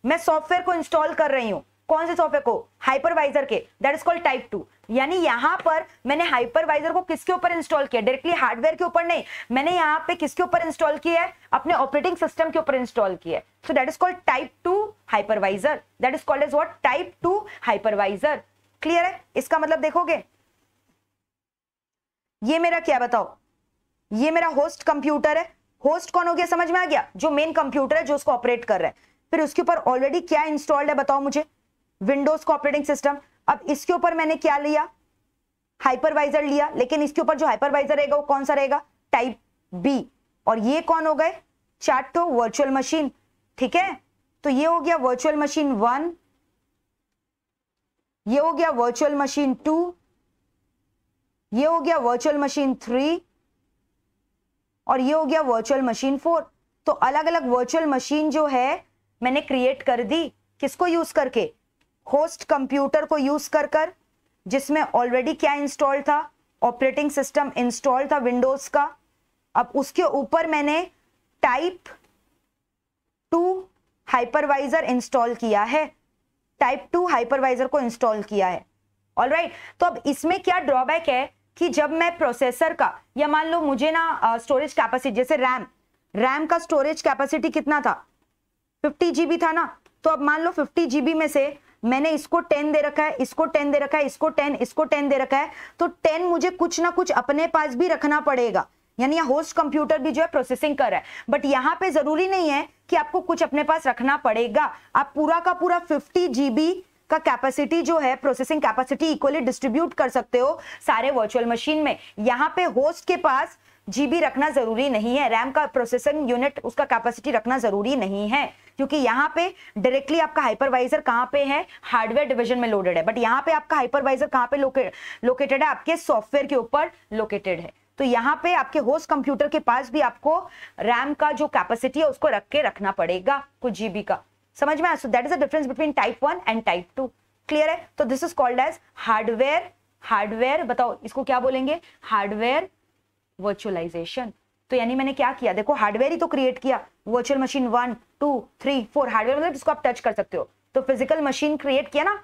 Speaker 1: मैं सॉफ्टवेयर को इंस्टॉल कर रही हूं, कौन से सॉफ्टवेयर को, हाइपरवाइजर के, दैट इज कॉल्ड टाइप 2। यानी यहां पर मैंने हाइपरवाइजर को किसके ऊपर इंस्टॉल किया, डायरेक्टली हार्डवेयर के ऊपर नहीं, मैंने यहां पे किसके ऊपर इंस्टॉल किया है, अपने ऑपरेटिंग सिस्टम के ऊपर इंस्टॉल किया है। So that is called type 2 hypervisor, that is called as what, type 2 hypervisor. Clear है? इसका मतलब देखोगे, ये मेरा क्या बताओ, ये मेरा होस्ट कंप्यूटर है। होस्ट कौन हो गया, समझ में आ गया, जो मेन कंप्यूटर है जो उसको ऑपरेट कर रहा है। फिर उसके ऊपर ऑलरेडी क्या इंस्टॉल्ड है बताओ मुझे, विंडोज का ऑपरेटिंग सिस्टम। अब इसके ऊपर मैंने क्या लिया, हाइपरवाइजर लिया, लेकिन इसके ऊपर जो हाइपरवाइजर रहेगा वो कौन सा रहेगा, टाइप बी। और ये कौन हो गए, 4 तो वर्चुअल मशीन। ठीक है, तो ये हो गया वर्चुअल मशीन 1, ये हो गया वर्चुअल मशीन 2, ये हो गया वर्चुअल मशीन 3, और ये हो गया वर्चुअल मशीन 4। तो अलग अलग वर्चुअल मशीन जो है मैंने क्रिएट कर दी, किसको यूज करके, होस्ट कंप्यूटर को यूज कर जिसमें ऑलरेडी क्या इंस्टॉल था, ऑपरेटिंग सिस्टम इंस्टॉल था विंडोज का। अब उसके ऊपर मैंने टाइप 2 हाइपरवाइजर इंस्टॉल किया है, टाइप 2 हाइपरवाइजर को इंस्टॉल किया है। ऑलराइट, तो अब इसमें क्या ड्रॉबैक है कि जब मैं प्रोसेसर का, या मान लो मुझे ना स्टोरेज कैपेसिटी, जैसे रैम का स्टोरेज कैपेसिटी कितना था, 50 GB था ना, तो अब मान लो 50 GB में से मैंने इसको 10 दे रखा है, इसको 10 दे रखा है, इसको 10, इसको 10 दे रखा है, तो 10 मुझे कुछ ना कुछ अपने पास भी रखना पड़ेगा। यानी यहाँ होस्ट कंप्यूटर भी जो है प्रोसेसिंग कर रहा है, बट यहाँ पे जरूरी नहीं है कि आपको कुछ अपने पास रखना पड़ेगा। आप पूरा का पूरा 50 GB का कैपेसिटी जो है, प्रोसेसिंग कैपेसिटी इक्वली डिस्ट्रीब्यूट कर सकते हो सारे वर्चुअल मशीन में। यहाँ पे होस्ट के पास जीबी रखना जरूरी नहीं है, रैम का प्रोसेसिंग यूनिट उसका कैपेसिटी रखना जरूरी नहीं है, क्योंकि यहाँ पे डायरेक्टली आपका हाइपरवाइजर कहाँ पे है, हार्डवेयर डिवीजन में लोडेड है, बट यहाँ पे आपका हाइपरवाइजर कहाँ पे लोकेटेड है, आपके सॉफ्टवेयर के ऊपर लोकेटेड है। तो यहाँ पे आपके होस्ट कंप्यूटर के पास भी आपको रैम का जो कैपेसिटी है उसको रख के रखना पड़ेगा, कुछ जीबी का। समझ में आया? So that is the difference between type 1 and type 2। Clear है? तो this is called as hardware बताओ इसको क्या बोलेंगे, हार्डवेयर वर्चुअलाइजेशन। तो यानी मैंने क्या किया, देखो हार्डवेयर ही तो क्रिएट किया, वर्चुअल मशीन 1 2 3 4, हार्डवेयर मतलब जिसको आप टच कर सकते हो। तो फिजिकल मशीन क्रिएट किया ना,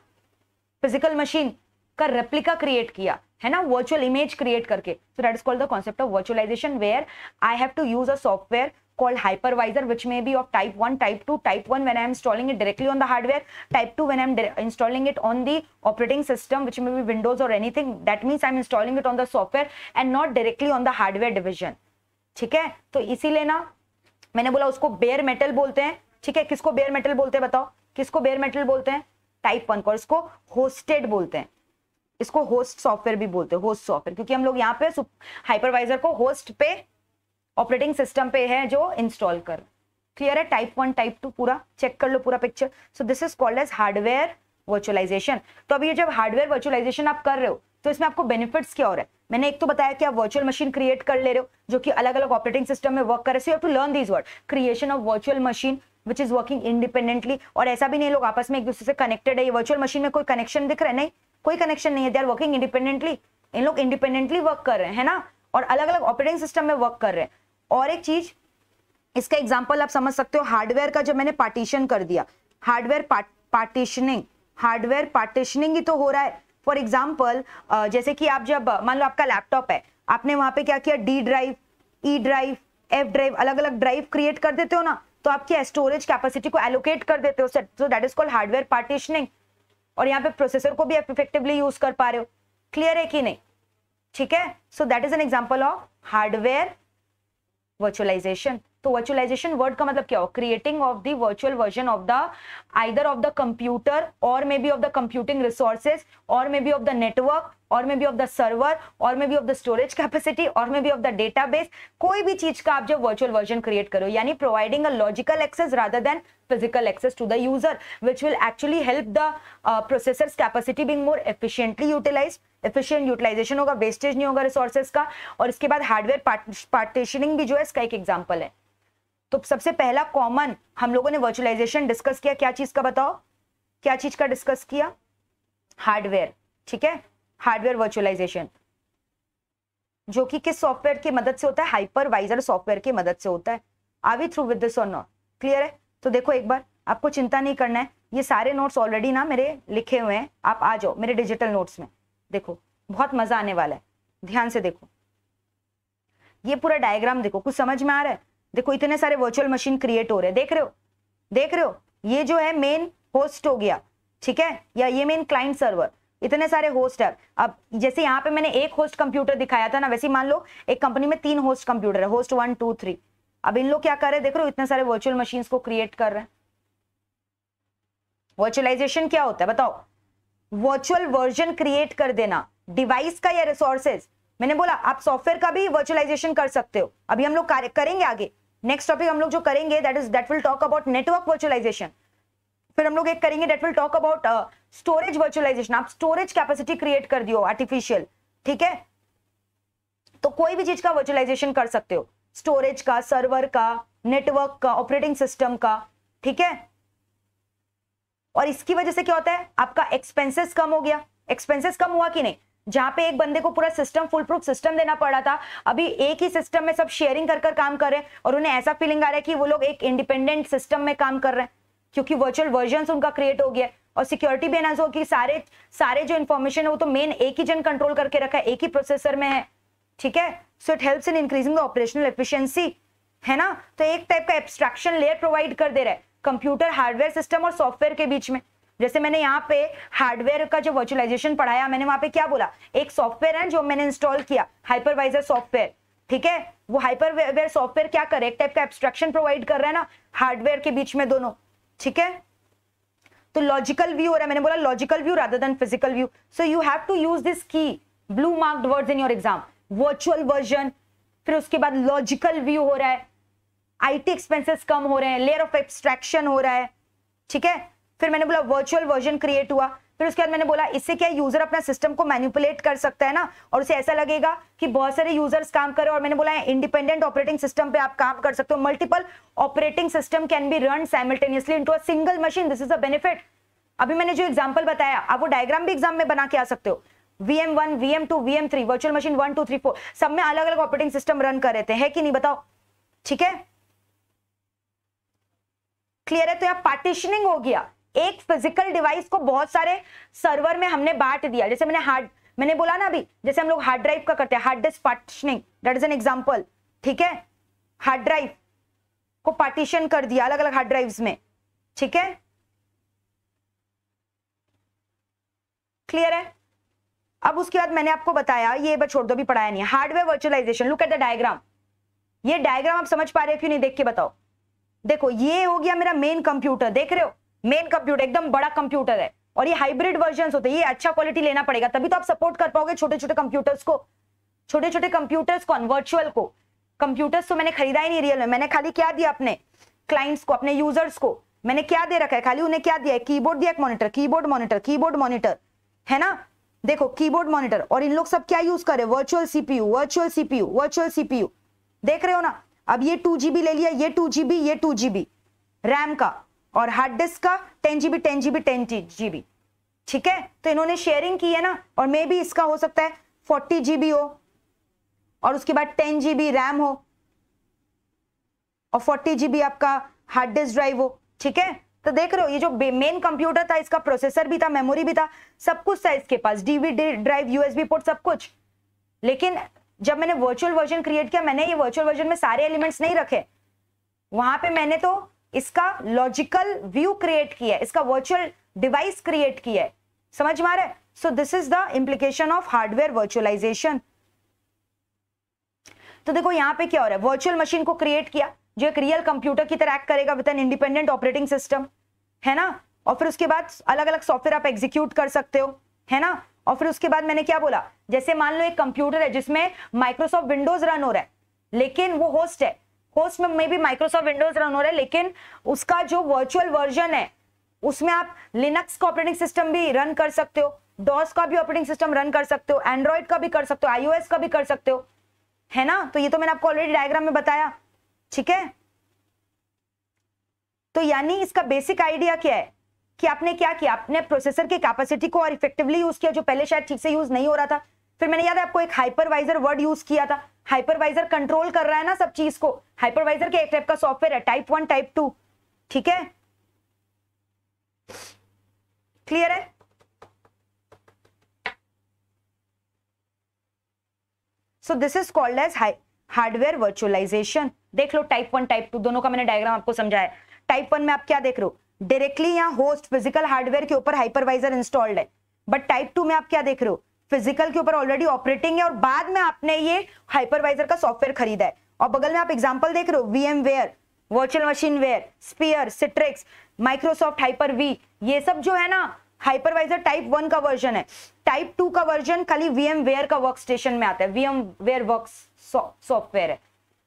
Speaker 1: फिजिकल मशीन का रेप्लिका क्रिएट किया है ना, वर्चुअल इमेज क्रिएट करके। So that is called the concept of virtualisation, where I have to use a software called hypervisor, which may be of type 1, type 2. Type 1 when I am installing it directly on the hardware, type 2 when I am installing it on the operating system, which may be Windows or anything. That means I am installing it on the software and not directly on the hardware division. ठीक है, तो इसीलिए ना मैंने बोला उसको bear metal बोलते हैं। ठीक है, किसको बेयर मेटल बोलते हैं बताओ, किसको बेयर मेटल बोलते हैं, टाइप 1 को। इसको होस्टेड बोलते हैं, इसको होस्ट सॉफ्टवेयर भी बोलते हैं, होस्ट सॉफ्टवेयर, क्योंकि हम लोग यहाँ पे हाइपरवाइजर को होस्ट पे, ऑपरेटिंग सिस्टम पे है जो इंस्टॉल कर। क्लियर है? टाइप 1 टाइप 2 पूरा चेक कर लो, पूरा picture. So this is called as hardware virtualization. तो अब ये जब हार्डवेयर वर्चुअलाइजेशन आप कर रहे हो तो इसमें आपको बेनिफिट्स क्या हो रहा है, मैंने एक तो बताया कि आप वर्चुअल मशीन क्रिएट कर ले रहे हो जो कि अलग अलग ऑपरेटिंग सिस्टम में वर्क कर रहे हो। So you have to learn this word, creation of virtual machine which is working independently. और ऐसा भी नहीं लोग आपस में एक दूसरे से कनेक्टेड है, ये वर्चुअल मशीन में कोई कनेक्शन दिख रहा है, नहीं कोई कनेक्शन नहीं है, दे आर वर्किंग इंडिपेंडेंटली। इन लोग इंडिपेंडेंटली वर्क कर रहे हैं ना, और अलग अलग ऑपरेटिंग सिस्टम में वर्क कर रहे हैं। और एक चीज, इसका एग्जांपल आप समझ सकते हो, हार्डवेयर का जब मैंने पार्टीशन कर दिया, हार्डवेयर पार्टीशनिंग ही तो हो रहा है। फॉर एग्जांपल जैसे कि आप जब मान लो आपका लैपटॉप है, आपने वहां पे क्या किया, D drive, E drive, F drive, अलग अलग ड्राइव क्रिएट कर देते हो ना, तो आपकी स्टोरेज कैपेसिटी को एलोकेट कर देते हो, सो that is called hardware partitioning. और यहाँ पे प्रोसेसर को भी इफेक्टिवली यूज कर पा रहे हो। क्लियर है कि नहीं? ठीक है, so that is an example of hardware virtualization. तो वर्चुअलाइजेशन वर्ड का मतलब क्या हो, creating of the virtual version of the either of the computer और maybe of the computing resources और maybe of the network और maybe of the server और maybe of the storage capacity और maybe of the database. कोई भी चीज का आप जब वर्चुअल वर्जन क्रिएट करो, यानी providing a logical access rather than physical access to the user, which will actually help the processor's capacity being more efficiently utilized. efficient utilization होगा, wastage नहीं होगा रिसोर्सेज का। और इसके बाद हार्डवेयर पार्टीशनिंग भी जो है इसका एक एग्जांपल है। तो सबसे पहला कॉमन हम लोगों ने वर्चुअलाइजेशन डिस्कस किया, क्या चीज का बताओ, क्या चीज का डिस्कस किया, हार्डवेयर। ठीक है, हार्डवेयर वर्चुअलाइजेशन जो कि किस सॉफ्टवेयर की मदद से होता है, हाइपरवाइजर सॉफ्टवेयर की मदद से होता है। Are we through with this or not? Clear है? तो देखो एक बार, आपको चिंता नहीं करना है, ये सारे नोट्स ऑलरेडी ना मेरे लिखे हुए हैं, आप आ जाओ मेरे डिजिटल नोट्स में, देखो बहुत मजा आने वाला है, ध्यान से देखो। ये पूरा डायग्राम देखो, कुछ समझ में आ रहा है? देखो इतने सारे वर्चुअल मशीन क्रिएट हो रहे हैं, देख रहे हो, देख रहे हो? ये जो है मेन होस्ट हो गया, ठीक है, या ये मेन क्लाइंट सर्वर, इतने सारे होस्ट है। अब जैसे यहाँ पे मैंने एक होस्ट कंप्यूटर दिखाया था ना, वैसे मान लो एक कंपनी में 3 होस्ट कंप्यूटर है, होस्ट 1 2 3। अब इन लोग क्या कर रहे हैं, देख रहे हो, इतने सारे वर्चुअल मशीन्स को क्रिएट कर रहे हैं। वर्चुअलाइजेशन क्या होता है बताओ? वर्चुअल वर्जन क्रिएट कर देना डिवाइस का या रिसोर्सेज। मैंने बोला आप सॉफ्टवेयर का भी वर्चुअलाइजेशन कर सकते हो, अभी हम लोग करेंगे आगे। नेक्स्ट टॉपिक हम लोग जो करेंगे that will talk about network virtualization. फिर हम लोग एक करेंगे that will talk about storage virtualization. आप स्टोरेज कैपेसिटी क्रिएट कर दियो आर्टिफिशियल, ठीक है, तो कोई भी चीज का वर्चुअलाइजेशन कर सकते हो, स्टोरेज का, सर्वर का, नेटवर्क का, ऑपरेटिंग सिस्टम का, ठीक है। और इसकी वजह से क्या होता है, आपका एक्सपेंसेस कम हो गया। एक्सपेंसेस कम हुआ कि नहीं? जहां पे एक बंदे को पूरा सिस्टम, फुल प्रूफ सिस्टम देना पड़ रहा था, अभी एक ही सिस्टम में सब शेयरिंग कर काम कर रहे हैं और उन्हें ऐसा फीलिंग आ रहा है कि वो लोग एक इंडिपेंडेंट सिस्टम में काम कर रहे हैं, क्योंकि वर्चुअल वर्जन उनका क्रिएट हो गया। और सिक्योरिटी भी एनहांस हो कि सारे जो इन्फॉर्मेशन है वो तो मेन एक ही जन कंट्रोल करके रखा है, एक ही प्रोसेसर में है, ठीक है। So it helps in increasing the operational efficiency, है ना। तो एक टाइप का एब्स्ट्रैक्शन लेयर प्रोवाइड कर दे रहा है कंप्यूटर, हार्डवेयर सिस्टम और सॉफ्टवेयर के बीच में। जैसे मैंने यहाँ पे हार्डवेयर का जो वर्चुअलाइजेशन पढ़ाया, मैंने वहां पे क्या बोला, एक सॉफ्टवेयर है जो मैंने इंस्टॉल किया, हाइपरवाइजर सॉफ्टवेयर, ठीक है। वो हाइपरवाइजर सॉफ्टवेयर क्या करे, एक टाइप का एब्स्ट्रैक्शन प्रोवाइड कर रहा है ना हार्डवेयर के बीच में दोनों, ठीक है। तो लॉजिकल व्यू हो रहा है, मैंने बोला logical view rather than physical view. So you have to use this की blue marked words in your exam. Virtual version, फिर उसके बाद लॉजिकल व्यू हो रहा है, आईटी एक्सपेंसेस कम हो रहे हैं, लेयर ऑफ एब्स्ट्रैक्शन हो रहा है, ठीक है। फिर मैंने बोला वर्चुअल वर्जन क्रिएट हुआ। फिर उसके बाद मैंने बोला इससे क्या यूजर अपना सिस्टम को मैनिपुलेट कर सकता है ना, और उसे ऐसा लगेगा कि बहुत सारे यूजर्स काम कर रहे हैं। और मैंने बोला इंडिपेंडेंट ऑपरेटिंग सिस्टम पे आप काम कर सकते हो, multiple operating system can be run simultaneously into a single machine, this is a benefit. अभी मैंने जो एग्जांपल बताया, आप वो डायग्राम भी एग्जाम में बना के आ सकते हो। VM1, VM2, VM3, virtual machine 1 2 3 4, सब में अलग अलग ऑपरेटिंग सिस्टम रन कर रहे हैं कि नहीं बताओ, ठीक है। क्लियर है? तो यहाँ पार्टीशनिंग हो गया, एक फिजिकल डिवाइस को बहुत सारे सर्वर में हमने बांट दिया। जैसे मैंने बोला ना अभी, जैसे हम लोग हार्ड ड्राइव का करते हैं, hard disk partitioning, that is an example, ठीक है। हार्ड ड्राइव को पार्टीशन कर दिया अलग अलग हार्ड ड्राइव्स में, ठीक है। क्लियर है? अब उसके बाद मैंने आपको बताया, ये बस छोड़ दो, भी पढ़ाया नहीं है, hardware virtualization. Look at the diagram. ये डायग्राम आप समझ पा रहे हो क्यों नहीं, देख के बताओ। देखो ये हो गया मेरा मेन कंप्यूटर, देख रहे हो, मेन कंप्यूटर एकदम बड़ा कंप्यूटर है। और ये हाइब्रिड वर्जन होते हैं, ये अच्छा क्वालिटी लेना पड़ेगा, तभी तो आप सपोर्ट कर पाओगे छोटे छोटे कंप्यूटर्स को। छोटे छोटे कंप्यूटर्स कौन, वर्चुअल को। कंप्यूटर्स तो मैंने खरीदा ही नहीं रियल में, मैंने खाली क्या दिया अपने क्लाइंट्स को, अपने यूजर्स को मैंने क्या दे रखा है, खाली उन्हें क्या दिया है, कीबोर्ड दिया, एक monitor, keyboard monitor, keyboard monitor, है ना। देखो कीबोर्ड मॉनिटर, और इन लोग सब क्या यूज करे, virtual CPU, virtual CPU, virtual CPU, देख रहे हो ना। अब ये 2 GB ले लिया, ये 2 GB, ये 2 GB रैम का, और हार्ड डिस्क का 10 GB 10 GB 10 GB, ठीक है। तो इन्होंने शेयरिंग की है ना, और मे भी इसका हो सकता है 40 GB हो, और उसके बाद 10 GB रैम हो, और 40 GB आपका हार्ड डिस्क ड्राइव हो, ठीक है। तो देख रहे हो ये जो मेन कंप्यूटर था इसका प्रोसेसर भी था, मेमोरी भी था, सब कुछ था इसके पास, डीवीडी ड्राइव, यूएसबी पोर्ट, सब कुछ। लेकिन जब मैंने वर्चुअल वर्जन क्रिएट किया, मैंने ये वर्चुअल वर्जन में सारे एलिमेंट्स नहीं रखे, वहां पे मैंने तो इसका लॉजिकल व्यू क्रिएट किया है, इसका वर्चुअल डिवाइस क्रिएट किया है। समझ में आ रहा है? So this is the implication of hardware virtualization. तो देखो यहां पे क्या हो रहा है, वर्चुअल मशीन को क्रिएट किया जो एक रियल कंप्यूटर की तरह एक्ट करेगा with an independent operating system, है ना। और फिर उसके बाद अलग अलग सॉफ्टवेयर आप एग्जीक्यूट कर सकते हो, है ना। और फिर उसके बाद मैंने क्या बोला, जैसे मान लो एक कंप्यूटर है जिसमें माइक्रोसॉफ्ट विंडोज रन हो रहा है, लेकिन वो होस्ट है, होस्ट में भी माइक्रोसॉफ्ट विंडोज रन हो रहा है, लेकिन उसका जो वर्चुअल वर्जन है उसमें आप लिनक्स का ऑपरेटिंग सिस्टम भी रन कर सकते हो, डॉस का भी ऑपरेटिंग सिस्टम रन कर सकते हो, एंड्रॉइड का भी कर सकते हो, आईओएस का भी कर सकते हो, है ना। तो ये तो मैंने आपको ऑलरेडी डायग्राम में बताया, ठीक है। तो यानी इसका बेसिक आइडिया क्या है कि आपने क्या किया, आपने प्रोसेसर की कैपेसिटी को और इफेक्टिवली यूज किया जो पहले शायद ठीक से यूज नहीं हो रहा था। फिर मैंने याद है आपको एक हाइपरवाइजर वर्ड यूज किया था, हाइपरवाइजर कंट्रोल कर रहा है ना सब चीज को, हाइपरवाइजर के एक टाइप का सॉफ्टवेयर है, टाइप 1 टाइप 2, ठीक है। क्लियर है? So this is called as hardware virtualization. देख लो टाइप 1 टाइप 2 दोनों का मैंने डायग्राम आपको समझाया। टाइप 1 में आप क्या देख रहे हो, डायरेक्टली यहाँ होस्ट फिजिकल हार्डवेयर के ऊपर हाइपरवाइजर इंस्टॉल्ड है, बट टाइप 2 में आप क्या देख रहे हो, फिजिकल के ऊपर ऑलरेडी ऑपरेटिंग है और बाद में आपने ये हाइपरवाइजर का सॉफ्टवेयर खरीदा है। और बगल में आप एग्जांपल देख रहे हो, VMware, virtual machine ware, sphere, Citrix, Microsoft hyper V, ये सब जो है ना हाइपरवाइजर टाइप 1 का वर्जन है। टाइप 2 का वर्जन खाली VMware का वर्क स्टेशन में आता है, VMware वर्क्स सॉफ्टवेयर है।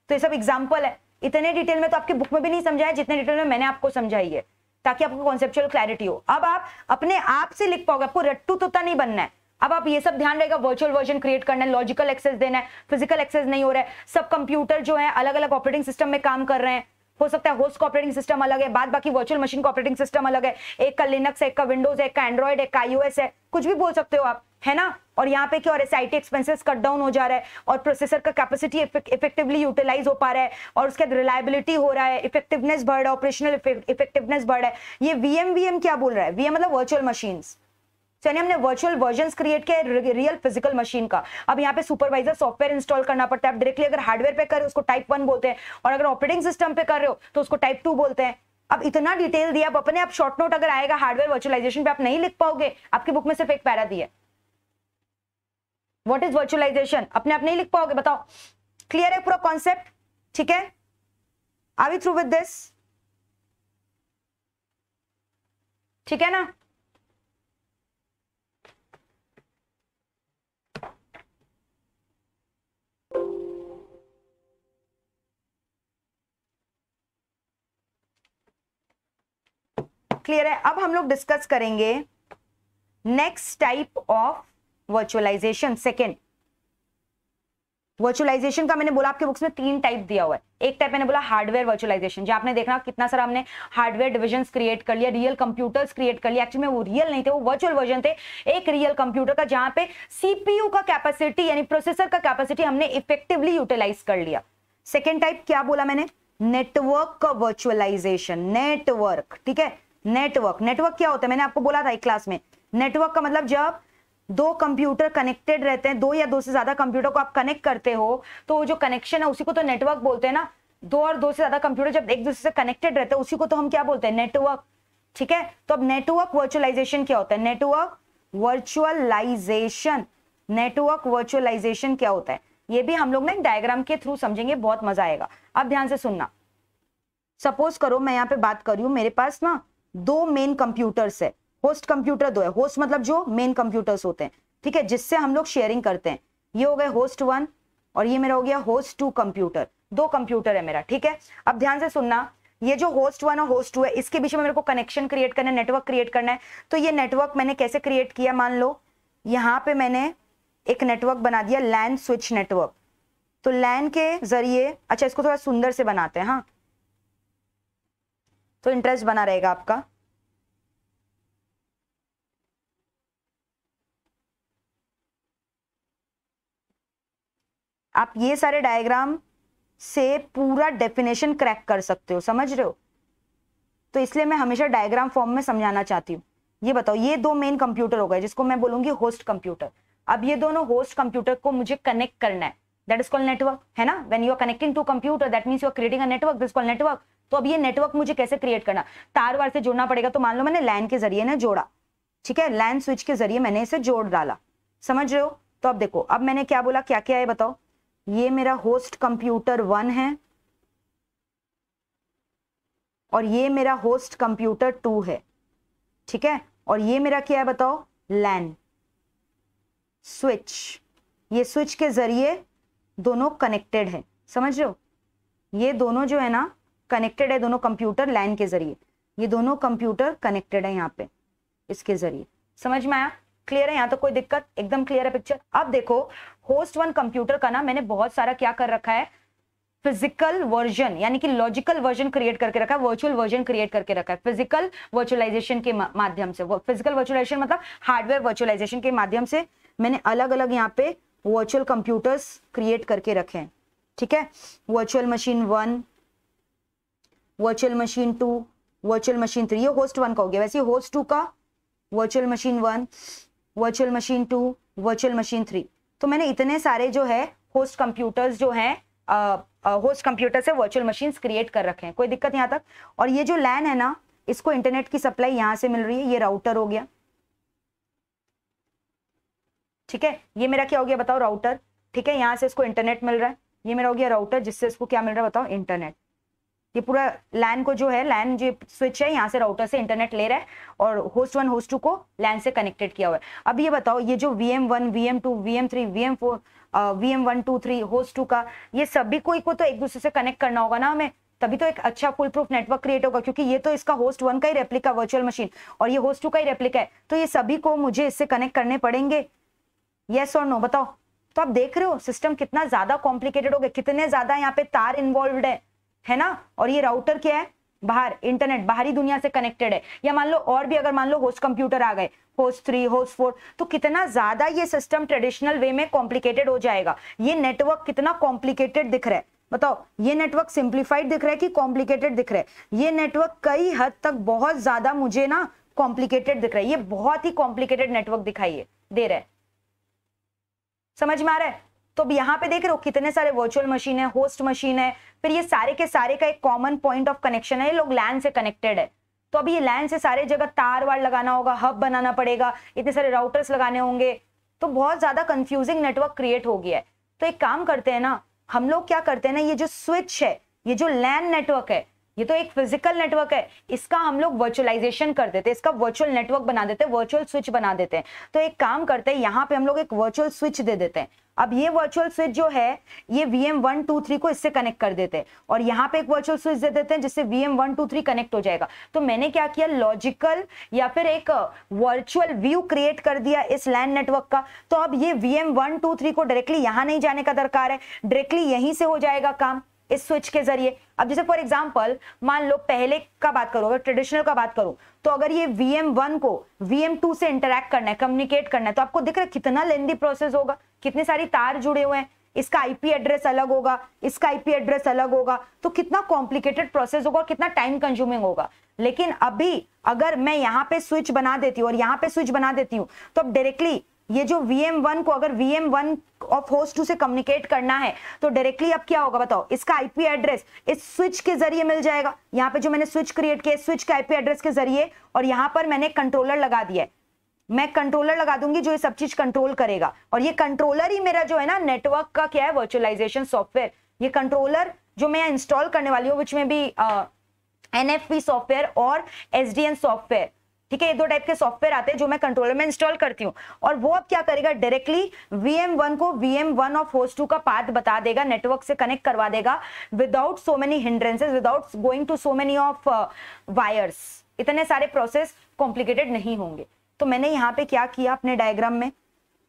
Speaker 1: तो ये सब एग्जांपल है, इतने डिटेल में तो आपकी बुक में भी नहीं समझाया जितने डिटेल में मैंने आपको समझाई है, ताकि आपको कॉन्सेप्चुअल क्लैरिटी हो। अब आप अपने आप से लिख पाओगे, आपको रट्टू तोता नहीं बनना है। अब आप ये सब ध्यान रहेगा, वर्चुअल वर्जन क्रिएट करना है, लॉजिकल एक्सेस देना है, फिजिकल एक्सेस नहीं हो रहा है, सब कंप्यूटर जो है अलग अलग ऑपरेटिंग सिस्टम में काम कर रहे हैं, हो सकता है होस्ट का ऑपरेटिंग सिस्टम अलग है, बाद बाकी वर्चुअल मशीन का ऑपरेटिंग सिस्टम अलग है, एक का लिनक्स है, एक का विंडोज है, एक का एंड्रॉइड है, एक का आईओएस है, कुछ भी बोल सकते हो आप, है ना। और यहाँ पे क्या हो रहा है, साइटी एक्सपेंसेस कट डाउन हो जा रहा है और प्रोसेसर का कैपेसिटी इफेक्टिवली यूटिलाइज हो पा रहा है और उसके बाद रिलायबिलिटी हो रहा है, इफेक्टिवनेस बढ़ रहा है, ऑपरेशनल इफेक्टिवनेस बढ़ रहा है। ये वीएम क्या बोल रहा है, वीएम मतलब वर्चुअल मशीन्स। यानी हमने वर्चुअल वर्जन्स क्रिएट किया रियल फिजिकल मशीन का। अब यहाँ पे सुपरवाइजर सॉफ्टवेयर इंस्टॉल करना पड़ता है। आप डायरेक्टली अगर हार्डवेयर पे कर रहे हो उसको टाइप 1 बोलते हैं, और अगर ऑपरेटिंग सिस्टम पे कर रहे हो तो उसको टाइप 2 बोलते हैं। अब इतना डिटेल दिया, अब अपने आप शॉर्ट नोट अगर आएगा हार्डवेयर वर्चुअलाइजेशन पे आप नहीं लिख पाओगे, आपकी बुक में सिर्फ एक पैरा दिया, व्हाट इज वर्चुअलाइजेशन, अपने आप नहीं लिख पाओगे। बताओ क्लियर है पूरा कॉन्सेप्ट? ठीक है, are we through with this? ठीक है ना। क्लियर है। अब हम लोग डिस्कस करेंगे next type of virtualization. Second, virtualization का मैंने बोला आपके बुक्स में 3 टाइप दिया हुआ है। एक टाइप मैंने बोला हार्डवेयर वर्चुअलाइजेशन, जहां आपने देखना कितना सारा हमने हार्डवेयर डिविजन्स क्रिएट कर लिया, रियल कंप्यूटर्स क्रिएट कर लिया। एक्चुअली में वो रियल नहीं थे, वो वर्चुअल वर्जन थे एक रियल कंप्यूटर का, जहां पे सीपीयू का कैपेसिटी यानी प्रोसेसर का कैपेसिटी हमने इफेक्टिवली यूटिलाइज कर लिया। सेकेंड टाइप क्या बोला मैंने, नेटवर्क का वर्चुअलाइजेशन। नेटवर्क, ठीक है, नेटवर्क क्या होता है, मैंने आपको बोला था एक क्लास में। नेटवर्क का मतलब जब 2 कंप्यूटर कनेक्टेड रहते हैं, 2 या 2 से ज्यादा कंप्यूटर को आप कनेक्ट करते हो, तो जो कनेक्शन है उसी को तो नेटवर्क बोलते हैं ना। 2 और 2 से ज्यादा कंप्यूटर जब एक दूसरे से कनेक्टेड रहते हैं उसी को तो हम क्या बोलते हैं, नेटवर्क। ठीक है, तो अब नेटवर्क वर्चुअलाइजेशन क्या होता है, नेटवर्क वर्चुअलाइजेशन क्या होता है, ये भी हम लोग ना डायग्राम के थ्रू समझेंगे, बहुत मजा आएगा। अब ध्यान से सुनना। सपोज करो मैं यहाँ पे बात कर रही हूँ, मेरे पास ना 2 मेन कंप्यूटर्स है, होस्ट कंप्यूटर 2 है, होस्ट मतलब जो मेन कंप्यूटर्स होते हैं, ठीक है, जिससे हम लोग शेयरिंग करते हैं। ये हो गए होस्ट 1 और ये मेरा हो गया होस्ट 2 कंप्यूटर। 2 कंप्यूटर है मेरा, ठीक है। अब ध्यान से सुनना, ये जो होस्ट 1 और होस्ट 2 है, इसके बीच में मेरे को कनेक्शन क्रिएट करना है, नेटवर्क क्रिएट करना है। तो ये नेटवर्क मैंने कैसे क्रिएट किया, मान लो यहाँ पे मैंने एक नेटवर्क बना दिया, लैन स्विच नेटवर्क। तो लैन के जरिए, अच्छा इसको थोड़ा सुंदर से बनाते हैं, हाँ, तो इंटरेस्ट बना रहेगा आपका। आप ये सारे डायग्राम से पूरा डेफिनेशन क्रैक कर सकते हो, समझ रहे हो? तो इसलिए मैं हमेशा डायग्राम फॉर्म में समझाना चाहती हूँ। ये बताओ, ये दो मेन कंप्यूटर हो गए जिसको मैं बोलूंगी होस्ट कंप्यूटर। अब ये दोनों होस्ट कंप्यूटर को मुझे कनेक्ट करना है, दैट इज कॉल्ड नेटवर्क, है ना? When you are connecting to computer that means you are creating a network, this called network. तो अब ये नेटवर्क मुझे कैसे क्रिएट करना, तार वार से जोड़ना पड़ेगा। तो मान लो मैंने लैन के जरिए ना जोड़ा, ठीक है, लैन स्विच के जरिए मैंने इसे जोड़ डाला, समझ रहे हो? तो अब देखो, अब मैंने क्या बोला, क्या क्या है बताओ। ये मेरा होस्ट कंप्यूटर 1 है और ये मेरा होस्ट कंप्यूटर 2 है, ठीक है। और ये मेरा क्या है बताओ, लैन स्विच। ये स्विच के जरिए दोनों कनेक्टेड है, समझ रहे हो? ये दोनों जो है ना कनेक्टेड है, दोनों कंप्यूटर लैन के जरिए, ये दोनों कंप्यूटर कनेक्टेड है यहाँ पे इसके जरिए। समझ में आया? क्लियर है? यहाँ तो कोई दिक्कत? एकदम क्लियर है पिक्चर। अब देखो, होस्ट 1 कंप्यूटर का ना मैंने बहुत सारा क्या कर रखा है, फिजिकल वर्जन यानी कि लॉजिकल वर्जन क्रिएट करके रखा है, वर्चुअल वर्जन क्रिएट करके रखा है फिजिकल वर्चुअलाइजेशन के माध्यम से। फिजिकल वर्चुअलाइजेशन मतलब हार्डवेयर वर्चुअलाइजेशन के माध्यम से मैंने अलग अलग यहाँ पे वर्चुअल कंप्यूटर्स क्रिएट करके रखे हैं, ठीक है। Virtual machine 1, virtual machine 2, virtual machine 3, ये होस्ट 1 का हो गया। वैसे होस्ट 2 का virtual machine 1, virtual machine 2, virtual machine 3। तो मैंने इतने सारे जो है होस्ट कंप्यूटर्स जो है होस्ट कंप्यूटर से वर्चुअल मशीन्स क्रिएट कर रखे हैं। कोई दिक्कत यहाँ तक? और ये जो लैन है ना, इसको इंटरनेट की सप्लाई यहां से मिल रही है, ये राउटर हो गया, ठीक है। ये मेरा क्या हो गया बताओ, राउटर, ठीक है। यहां से इसको इंटरनेट मिल रहा है, ये मेरा हो गया राउटर जिससे इसको क्या मिल रहा है बताओ, इंटरनेट। ये पूरा लैन को जो है, लैन जो स्विच है यहाँ से राउटर से इंटरनेट ले रहा है और होस्ट 1 होस्ट 2 को लैन से कनेक्टेड किया हुआ है। अब ये बताओ, ये जो VM1 VM2 VM3 VM4 VM1 2 3 host 2 का, ये सभी को तो एक दूसरे से कनेक्ट करना होगा ना हमें, तभी तो एक अच्छा फुल प्रूफ नेटवर्क क्रिएट होगा। क्योंकि ये तो इसका होस्ट 1 का ही रेप्लिका वर्चुअल मशीन और ये होस्ट 2 का ही रेप्लिका है, तो ये सभी को मुझे इससे कनेक्ट करने पड़ेंगे, यस और नो बताओ। तो आप देख रहे हो सिस्टम कितना ज्यादा कॉम्प्लिकेटेड हो गया, कितने ज्यादा यहाँ पे तार इन्वॉल्व है ना। और ये राउटर क्या है, बाहर इंटरनेट, बाहरी दुनिया से कनेक्टेड है। या मान लो और भी अगर मान लो होस्ट कंप्यूटर आ गए, होस्ट 3 होस्ट 4, तो कितना ज्यादा ये सिस्टम ट्रेडिशनल वे में कॉम्प्लिकेटेड हो जाएगा। ये नेटवर्क कितना कॉम्प्लिकेटेड दिख रहा है बताओ, ये नेटवर्क सिंप्लीफाइड दिख रहा है कि कॉम्प्लिकेटेड दिख रहा है? ये नेटवर्क कई हद तक बहुत ज्यादा मुझे ना कॉम्प्लिकेटेड दिख रहा है, ये बहुत ही कॉम्प्लिकेटेड नेटवर्क दिखाई दे रहा है, समझ में आ रहा है? तो अब यहाँ पे देख रहे हो कितने सारे वर्चुअल मशीन है, होस्ट मशीन है, फिर ये सारे के सारे का एक कॉमन पॉइंट ऑफ कनेक्शन है, ये लोग लैन से कनेक्टेड है। तो अभी ये लैन से सारे जगह तार वार लगाना होगा, हब बनाना पड़ेगा, इतने सारे राउटर्स लगाने होंगे, तो बहुत ज्यादा कंफ्यूजिंग नेटवर्क क्रिएट हो गया है। तो एक काम करते हैं ना, हम लोग क्या करते हैं ना, ये जो स्विच है, ये जो लैन नेटवर्क है, ये तो एक फिजिकल नेटवर्क है, इसका हम लोग वर्चुअलाइजेशन कर देते हैं, इसका वर्चुअल नेटवर्क बना देते हैं, वर्चुअल स्विच बना देते हैं। तो एक काम करते हैं, यहाँ पे हम लोग एक वर्चुअल स्विच दे देते हैं। अब ये वर्चुअल स्विच जो है, ये VM1 2 3 को इससे कनेक्ट कर देते हैं और यहाँ पे एक वर्चुअल स्विच दे देते हैं जिससे VM1 2 3 कनेक्ट हो जाएगा। तो मैंने क्या किया, लॉजिकल या फिर एक वर्चुअल व्यू क्रिएट कर दिया इस लैन नेटवर्क का। तो अब ये VM1 2 3 को डायरेक्टली यहाँ नहीं जाने का दरकार है, डायरेक्टली यहीं से हो जाएगा काम इस स्विच के जरिए। अब जैसे फॉर एग्जांपल मान लो पहले का बात करो, अगर ट्रेडिशनल का बात करूं, तो अगर ये VM1 को VM2 से इंटरैक्ट करना है, कम्युनिकेट करना है, तो आपको दिख रहा है कितना लेंदी प्रोसेस होगा, कितने सारी तार जुड़े हुए हैं, इसका IP एड्रेस अलग होगा, इसका IP एड्रेस अलग होगा, तो कितना कॉम्प्लिकेटेड प्रोसेस होगा और कितना टाइम कंज्यूमिंग होगा। लेकिन अभी अगर मैं यहाँ पे स्विच बना देती हूँ और यहाँ पे स्विच बना देती हूँ, तो अब डायरेक्टली ये जो VM1 को अगर VM1 ऑफ होस्ट 2 से कम्युनिकेट करना है, तो डायरेक्टली अब क्या होगा बताओ, इसका IP एड्रेस इस स्विच के जरिए मिल जाएगा। यहाँ पे जो मैंने स्विच क्रिएट किया, स्विच के IP एड्रेस के जरिए, और यहाँ पर मैंने कंट्रोलर लगा दिया है, मैं कंट्रोलर लगा दूंगी जो ये सब चीज कंट्रोल करेगा। और ये कंट्रोलर ही मेरा जो है ना नेटवर्क का क्या है, वर्चुअलाइजेशन सॉफ्टवेयर। ये कंट्रोलर जो मैं इंस्टॉल करने वाली हूँ, विच में भी NFV सॉफ्टवेयर और SDN सॉफ्टवेयर, ठीक है, ये दो टाइप के सॉफ्टवेयर आते हैं जो मैं कंट्रोलर में इंस्टॉल करती हूँ। और वो अब क्या करेगा, डायरेक्टली VM1 को VM1 ऑफ होस्ट 2 का पाथ बता देगा, नेटवर्क से कनेक्ट करवा देगा, without so many hindrances, without going to so many of wires. इतने सारे प्रोसेस कॉम्प्लिकेटेड नहीं होंगे। तो मैंने यहाँ पे क्या किया अपने डायग्राम में,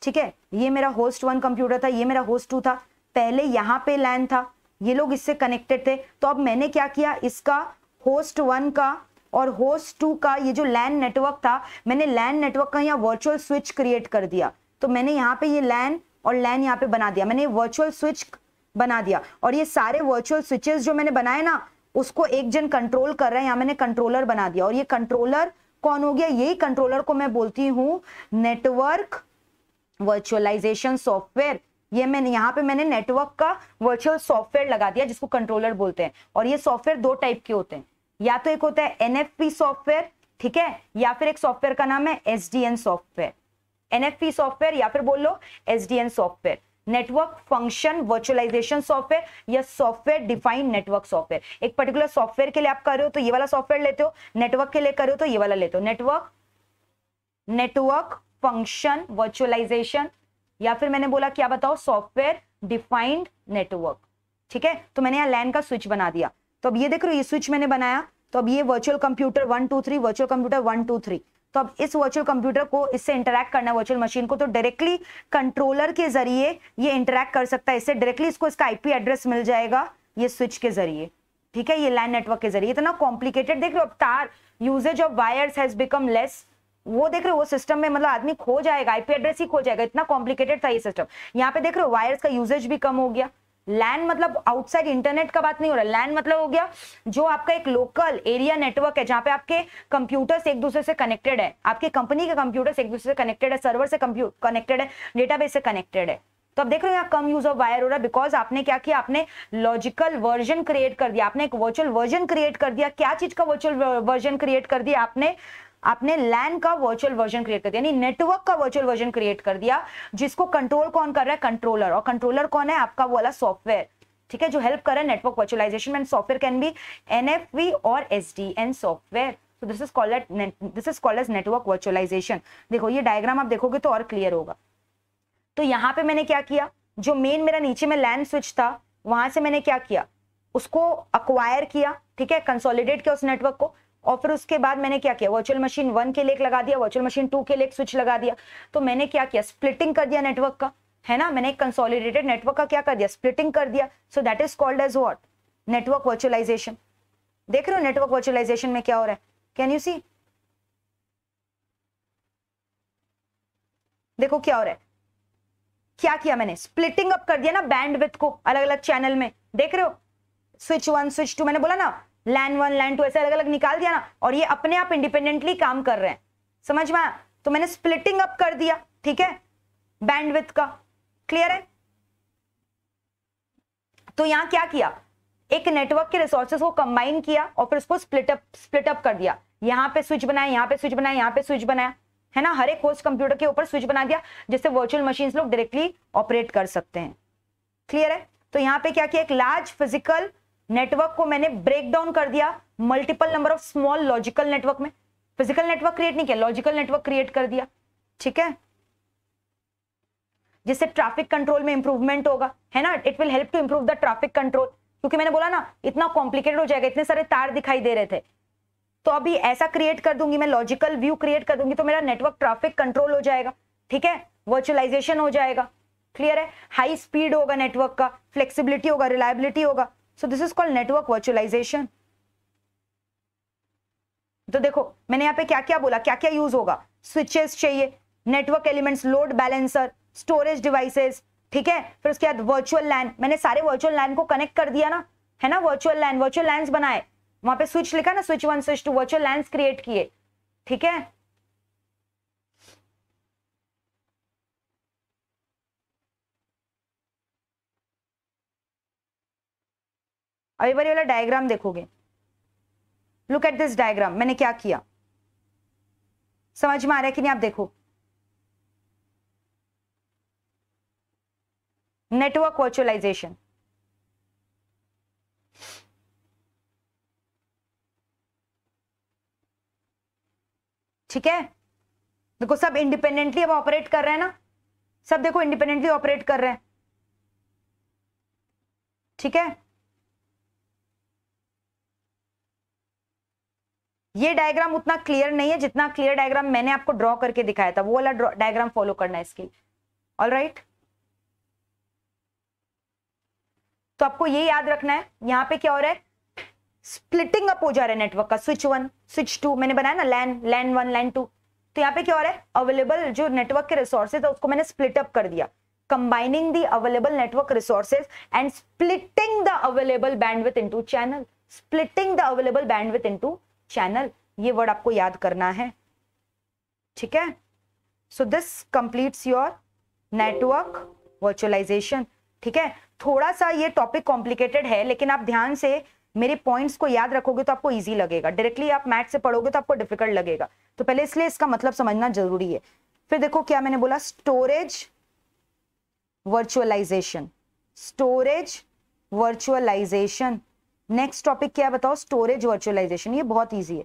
Speaker 1: ठीक है, ये मेरा होस्ट 1 कंप्यूटर था, ये मेरा होस्ट 2 था, पहले यहाँ पे लैन था, ये लोग इससे कनेक्टेड थे। तो अब मैंने क्या किया, इसका होस्ट 1 का और होस्ट 2 का ये जो लैन नेटवर्क था, मैंने लैन नेटवर्क का यहाँ वर्चुअल स्विच क्रिएट कर दिया। तो मैंने यहाँ पे ये लैन और लैन यहाँ पे बना दिया, मैंने वर्चुअल स्विच बना दिया। और ये सारे वर्चुअल स्विचेस जो मैंने बनाए ना, उसको एक जन कंट्रोल कर रहा है, यहां मैंने कंट्रोलर बना दिया। और ये कंट्रोलर कौन हो गया? यही कंट्रोलर को मैं बोलती हूं नेटवर्क वर्चुअलाइजेशन सॉफ्टवेयर। ये मैंने यहाँ पे मैंने नेटवर्क का वर्चुअल सॉफ्टवेयर लगा दिया जिसको कंट्रोलर बोलते हैं। और ये सॉफ्टवेयर दो टाइप के होते हैं, या तो एक होता है एनएफपी सॉफ्टवेयर, ठीक है, या फिर एक सॉफ्टवेयर का नाम है एसडीएन सॉफ्टवेयर। एनएफपी सॉफ्टवेयर या फिर बोल लो SDN software, network function virtualization software या सॉफ्टवेयर डिफाइंड नेटवर्क सॉफ्टवेयर। एक पर्टिकुलर सॉफ्टवेयर के लिए आप कर रहे हो तो ये वाला सॉफ्टवेयर लेते हो, नेटवर्क के लिए कर रहे हो तो ये वाला लेते हो, नेटवर्क फंक्शन वर्चुअलाइजेशन, या फिर मैंने बोला क्या बताओ, सॉफ्टवेयर डिफाइंड नेटवर्क। ठीक है, तो मैंने यहाँ लैन का स्विच बना दिया। तो अब ये देख रहे हो, ये स्विच मैंने बनाया, तो अब ये वर्चुअल कंप्यूटर 1 2 3, वर्चुअल कंप्यूटर 1 2 3। तो अब इस वर्चुअल कंप्यूटर को इससे इंटरैक्ट करना है, वर्चुअल मशीन को, तो डायरेक्टली कंट्रोलर के जरिए ये इंटरैक्ट कर सकता है इससे, डायरेक्टली इसको इसका आईपी एड्रेस मिल जाएगा ये स्विच के जरिए। ठीक है, ये लैन नेटवर्क के जरिए। इतना कॉम्प्लिकेटेड देख रहे हो, अब तार usages of wires has become less, वो देख रहे हो, वो सिस्टम में मतलब आदमी खो जाएगा, आईपी एड्रेस ही खो जाएगा, इतना कॉम्प्लिकेटेड था ये सिस्टम। यहाँ पे देख रहे हो वायर्स का यूजेज भी कम हो गया। लैन मतलब आउटसाइड इंटरनेट का बात नहीं हो रहा, लैन मतलब हो गया जो आपका एक लोकल एरिया नेटवर्क है, जहां पे आपके कंप्यूटर्स एक दूसरे से कनेक्टेड है, आपके कंपनी के कंप्यूटर्स एक दूसरे से कनेक्टेड है, सर्वर से कनेक्टेड है, डेटाबेस से कनेक्टेड है। तो अब देख रहे हो यहाँ कम यूज ऑफ वायर हो रहा है, बिकॉज आपने क्या किया, आपने लॉजिकल वर्जन क्रिएट कर दिया, आपने एक वर्चुअल वर्जन क्रिएट कर दिया। क्या चीज का वर्चुअल वर्जन क्रिएट कर दिया? आपने लैन का वर्चुअल वर्जन क्रिएट कर दिया, यानी नेटवर्क का वर्चुअल वर्जन क्रिएट कर दिया, जिसको कंट्रोल कौन कर रहा है? कंट्रोलर। और कंट्रोलर कौन है? आपका वो वाला सॉफ्टवेयर, ठीक है, जो हेल्प कर रहा है नेटवर्क वर्चुअलाइजेशन में। सॉफ्टवेयर कैन बी एनएफवी और SDN software. So this is called as network virtualization। देखो ये डायग्राम आप देखोगे तो और क्लियर होगा। तो यहाँ पे मैंने क्या किया, जो मेन मेरा नीचे में लैन स्विच था, वहां से मैंने क्या किया, उसको अक्वायर किया, ठीक है, कंसोलिडेट किया उस नेटवर्क को। और फिर उसके बाद मैंने क्या किया, वर्चुअल मशीन 1 के लिए एक लगा दिया, वर्चुअल मशीन 2 के लिए एक स्विच लगा दिया। तो मैंने क्या किया, स्प्लिटिंग कर दिया नेटवर्क का, है ना, मैंने कंसोलिडेटेड नेटवर्क का क्या कर दिया, स्प्लिटिंग कर दिया। So that is called as what? Network virtualization. देख रहे हो नेटवर्क वर्चुअलाइजेशन में क्या हो रहा है? Can you see? देखो क्या हो रहा है, क्या किया मैंने, स्प्लिटिंग अप कर दिया ना बैंडविड्थ को अलग अलग चैनल में। देख रहे हो, स्विच 1 स्विच 2, मैंने बोला ना लैन 1 लैन 2 ऐसे अलग अलग निकाल दिया ना, और ये अपने आप इंडिपेंडेंटली काम कर रहे हैं। समझ में आया? तो मैंने स्प्लिटिंग अप कर दिया, ठीक है, बैंडविड्थ का। क्लियर है? तो यहां क्या किया, एक नेटवर्क के रिसोर्सेज को कंबाइन किया और फिर उसको स्प्लिट अप कर दिया। यहां पे स्विच बनाया, यहां पे स्विच बनाया, यहां पे स्विच बनाया, है ना, हर एक होस्ट कंप्यूटर के ऊपर स्विच बना दिया, जिससे वर्चुअल मशीन्स लोग डायरेक्टली ऑपरेट कर सकते हैं। क्लियर है? तो यहां पे क्या किया, एक लार्ज फिजिकल नेटवर्क को मैंने ब्रेक डाउन कर दिया multiple number of small logical network में। फिजिकल नेटवर्क क्रिएट नहीं किया, लॉजिकल नेटवर्क क्रिएट कर दिया, ठीक है, जिससे ट्रैफिक कंट्रोल में इंप्रूवमेंट होगा, है ना, it will help to improve the traffic control. क्योंकि मैंने बोला ना इतना कॉम्प्लिकेटेड हो जाएगा, इतने सारे तार दिखाई दे रहे थे, तो अभी ऐसा क्रिएट कर दूंगी मैं, लॉजिकल व्यू क्रिएट कर दूंगी, तो मेरा नेटवर्क ट्रैफिक कंट्रोल हो जाएगा, ठीक है, वर्चुअलाइजेशन हो जाएगा। क्लियर है? हाई स्पीड होगा नेटवर्क का, फ्लेक्सिबिलिटी होगा, रिलायबिलिटी होगा। So this is called network virtualization. तो देखो मैंने यहाँ पे क्या क्या बोला, क्या क्या यूज होगा, स्विचेस चाहिए, network elements, load balancer, storage devices, ठीक है, फिर उसके बाद वर्चुअल लैन, मैंने सारे वर्चुअल लैन को कनेक्ट कर दिया ना, है ना, वर्चुअल लैंस बनाए, वहां पे स्विच लिखा ना, switch 1 switch 2, virtual lens create किए, ठीक है। अभी वाला डायग्राम देखोगे, लुक एट दिस डायग्राम, मैंने क्या किया, समझ में आ रहा है कि नहीं? आप देखो, नेटवर्क वर्चुअलाइजेशन, ठीक है, देखो सब इंडिपेंडेंटली अब ऑपरेट कर रहे हैं ना, सब देखो इंडिपेंडेंटली ऑपरेट कर रहे हैं, ठीक है। ये डायग्राम उतना क्लियर नहीं है जितना क्लियर डायग्राम मैंने आपको ड्रॉ करके दिखाया था, वो वाला डायग्राम फॉलो करना है इसके लिए। ऑलराइट, तो आपको ये याद रखना है, यहां पे क्या हो रहा है, स्प्लिटिंग अप हो जा रहा है नेटवर्क का, स्विच 1 स्विच 2, मैंने बनाया ना लैन 1 लैन 2, तो यहाँ पे क्या हो रहा है, अवेलेबल जो नेटवर्क के रिसोर्सेज है उसको मैंने स्प्लिट अप कर दिया, combining the available network resources and splitting the available bandwidth into channel. Splitting the available bandwidth into channel, ये वर्ड आपको याद करना है, ठीक है? So this completes your network virtualization, ठीक है? थोड़ा सा ये टॉपिक कॉम्प्लिकेटेड है, लेकिन आप ध्यान से मेरे पॉइंट्स को याद रखोगे तो आपको इजी लगेगा। डायरेक्टली आप मैथ से पढ़ोगे तो आपको डिफिकल्ट लगेगा, तो पहले इसलिए इसका मतलब समझना जरूरी है। फिर देखो क्या मैंने बोला, storage virtualization, storage virtualization. Next topic क्या है बताओ, स्टोरेज वर्चुअलाइजेशन। ये बहुत इजी है।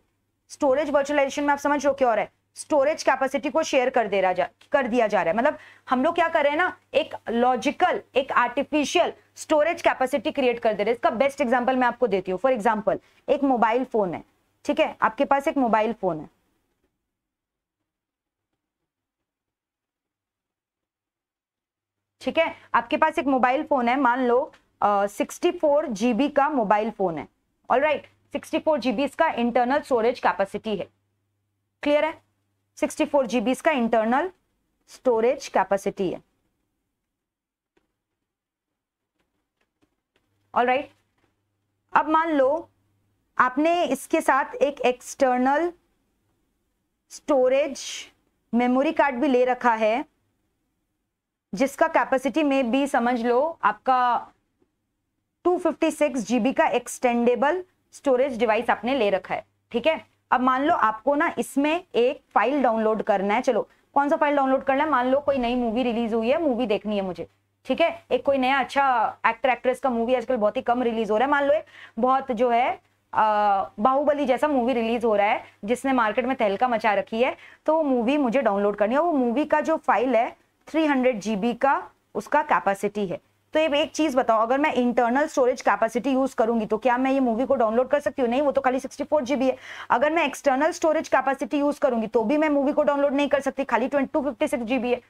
Speaker 1: स्टोरेज वर्चुअलाइजेशन में आप समझ रहे हो क्या हो रहा है, स्टोरेज कैपेसिटी को शेयर कर दिया जा रहा है। मतलब हम लोग क्या कर रहे हैं ना, एक लॉजिकल, एक आर्टिफिशियल स्टोरेज कैपेसिटी क्रिएट कर दे रहे हैं। इसका बेस्ट एग्जांपल मैं आपको देती हूँ। फॉर एग्जांपल, एक मोबाइल फोन है, ठीक है? आपके पास एक मोबाइल फोन है, ठीक है? आपके पास एक मोबाइल फोन है, मान लो 64 GB का मोबाइल फोन है। ऑलराइट, 64 GB इसका इंटरनल स्टोरेज कैपेसिटी है। क्लियर है? 64 GB इसका इंटरनल स्टोरेज कैपेसिटी है। ऑलराइट, अब मान लो आपने इसके साथ एक एक्सटर्नल स्टोरेज मेमोरी कार्ड भी ले रखा है, जिसका कैपेसिटी में भी समझ लो आपका 256 GB का एक्सटेंडेबल स्टोरेज डिवाइस आपने ले रखा है, ठीक है? अब मान लो आपको ना इसमें एक फाइल डाउनलोड करना है। चलो, कौन सा फाइल डाउनलोड करना है? मान लो कोई नई मूवी रिलीज हुई है, मूवी देखनी है मुझे, ठीक है? एक कोई नया अच्छा एक्टर एक्ट्रेस का मूवी आजकल बहुत ही कम रिलीज हो रहा है। मान लो एक बहुत जो है बाहुबली जैसा मूवी रिलीज हो रहा है, जिसने मार्केट में तहलका मचा रखी है, तो वो मूवी मुझे डाउनलोड करनी है। वो मूवी का जो फाइल है 300 GB का उसका कैपेसिटी है। तो ये एक चीज बताओ, अगर मैं इंटरनल स्टोरेज कैपेसिटी यूज करूंगी तो क्या मैं ये मूवी को डाउनलोड कर सकती हूँ? नहीं, वो तो खाली 64 GB है। अगर मैं एक्सटर्नल स्टोरेज कैपेसिटी यूज करूंगी तो भी मैं मूवी को डाउनलोड नहीं कर सकती, खाली 256 GB है।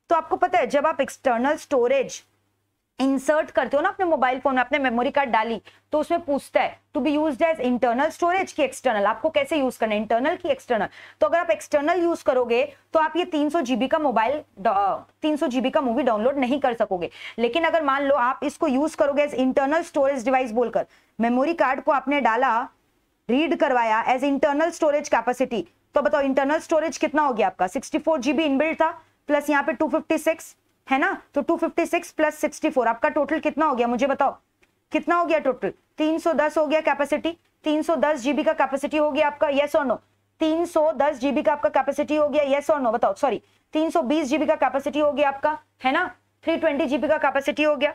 Speaker 1: तो आपको पता है, जब आप एक्सटर्नल स्टोरेज इंसर्ट करते हो ना अपने मोबाइल फोन में, आपने मेमोरी कार्ड डाली तो उसमें पूछता है to be used as internal storage की एक्सटर्नल, आपको कैसे यूज करना है, इंटरनल की एक्सटर्नल। तो अगर आप एक्सटर्नल यूज करोगे तो आप ये 300 GB का 300 GB का मूवी डाउनलोड नहीं कर सकोगे। लेकिन अगर मान लो आप इसको यूज करोगे एज इंटरनल स्टोरेज डिवाइस बोलकर, मेमोरी कार्ड को आपने डाला, रीड करवाया एज इंटरनल स्टोरेज कैपेसिटी, तो बताओ इंटरनल स्टोरेज कितना हो गया आपका? 64 GB इनबिल्ट था, प्लस यहाँ पे 256 है ना, तो 256 प्लस 64 आपका टोटल कितना हो गया? मुझे बताओ कितना हो गया टोटल? 310 हो गया कैपेसिटी। 310 GB का कैपेसिटी हो गया आपका, यस और नो? 310 GB का आपका कैपेसिटी हो गया, यस और नो? बताओ। सॉरी, 320 GB का कैपेसिटी हो गया आपका, है ना? 320 GB का कैपेसिटी हो गया।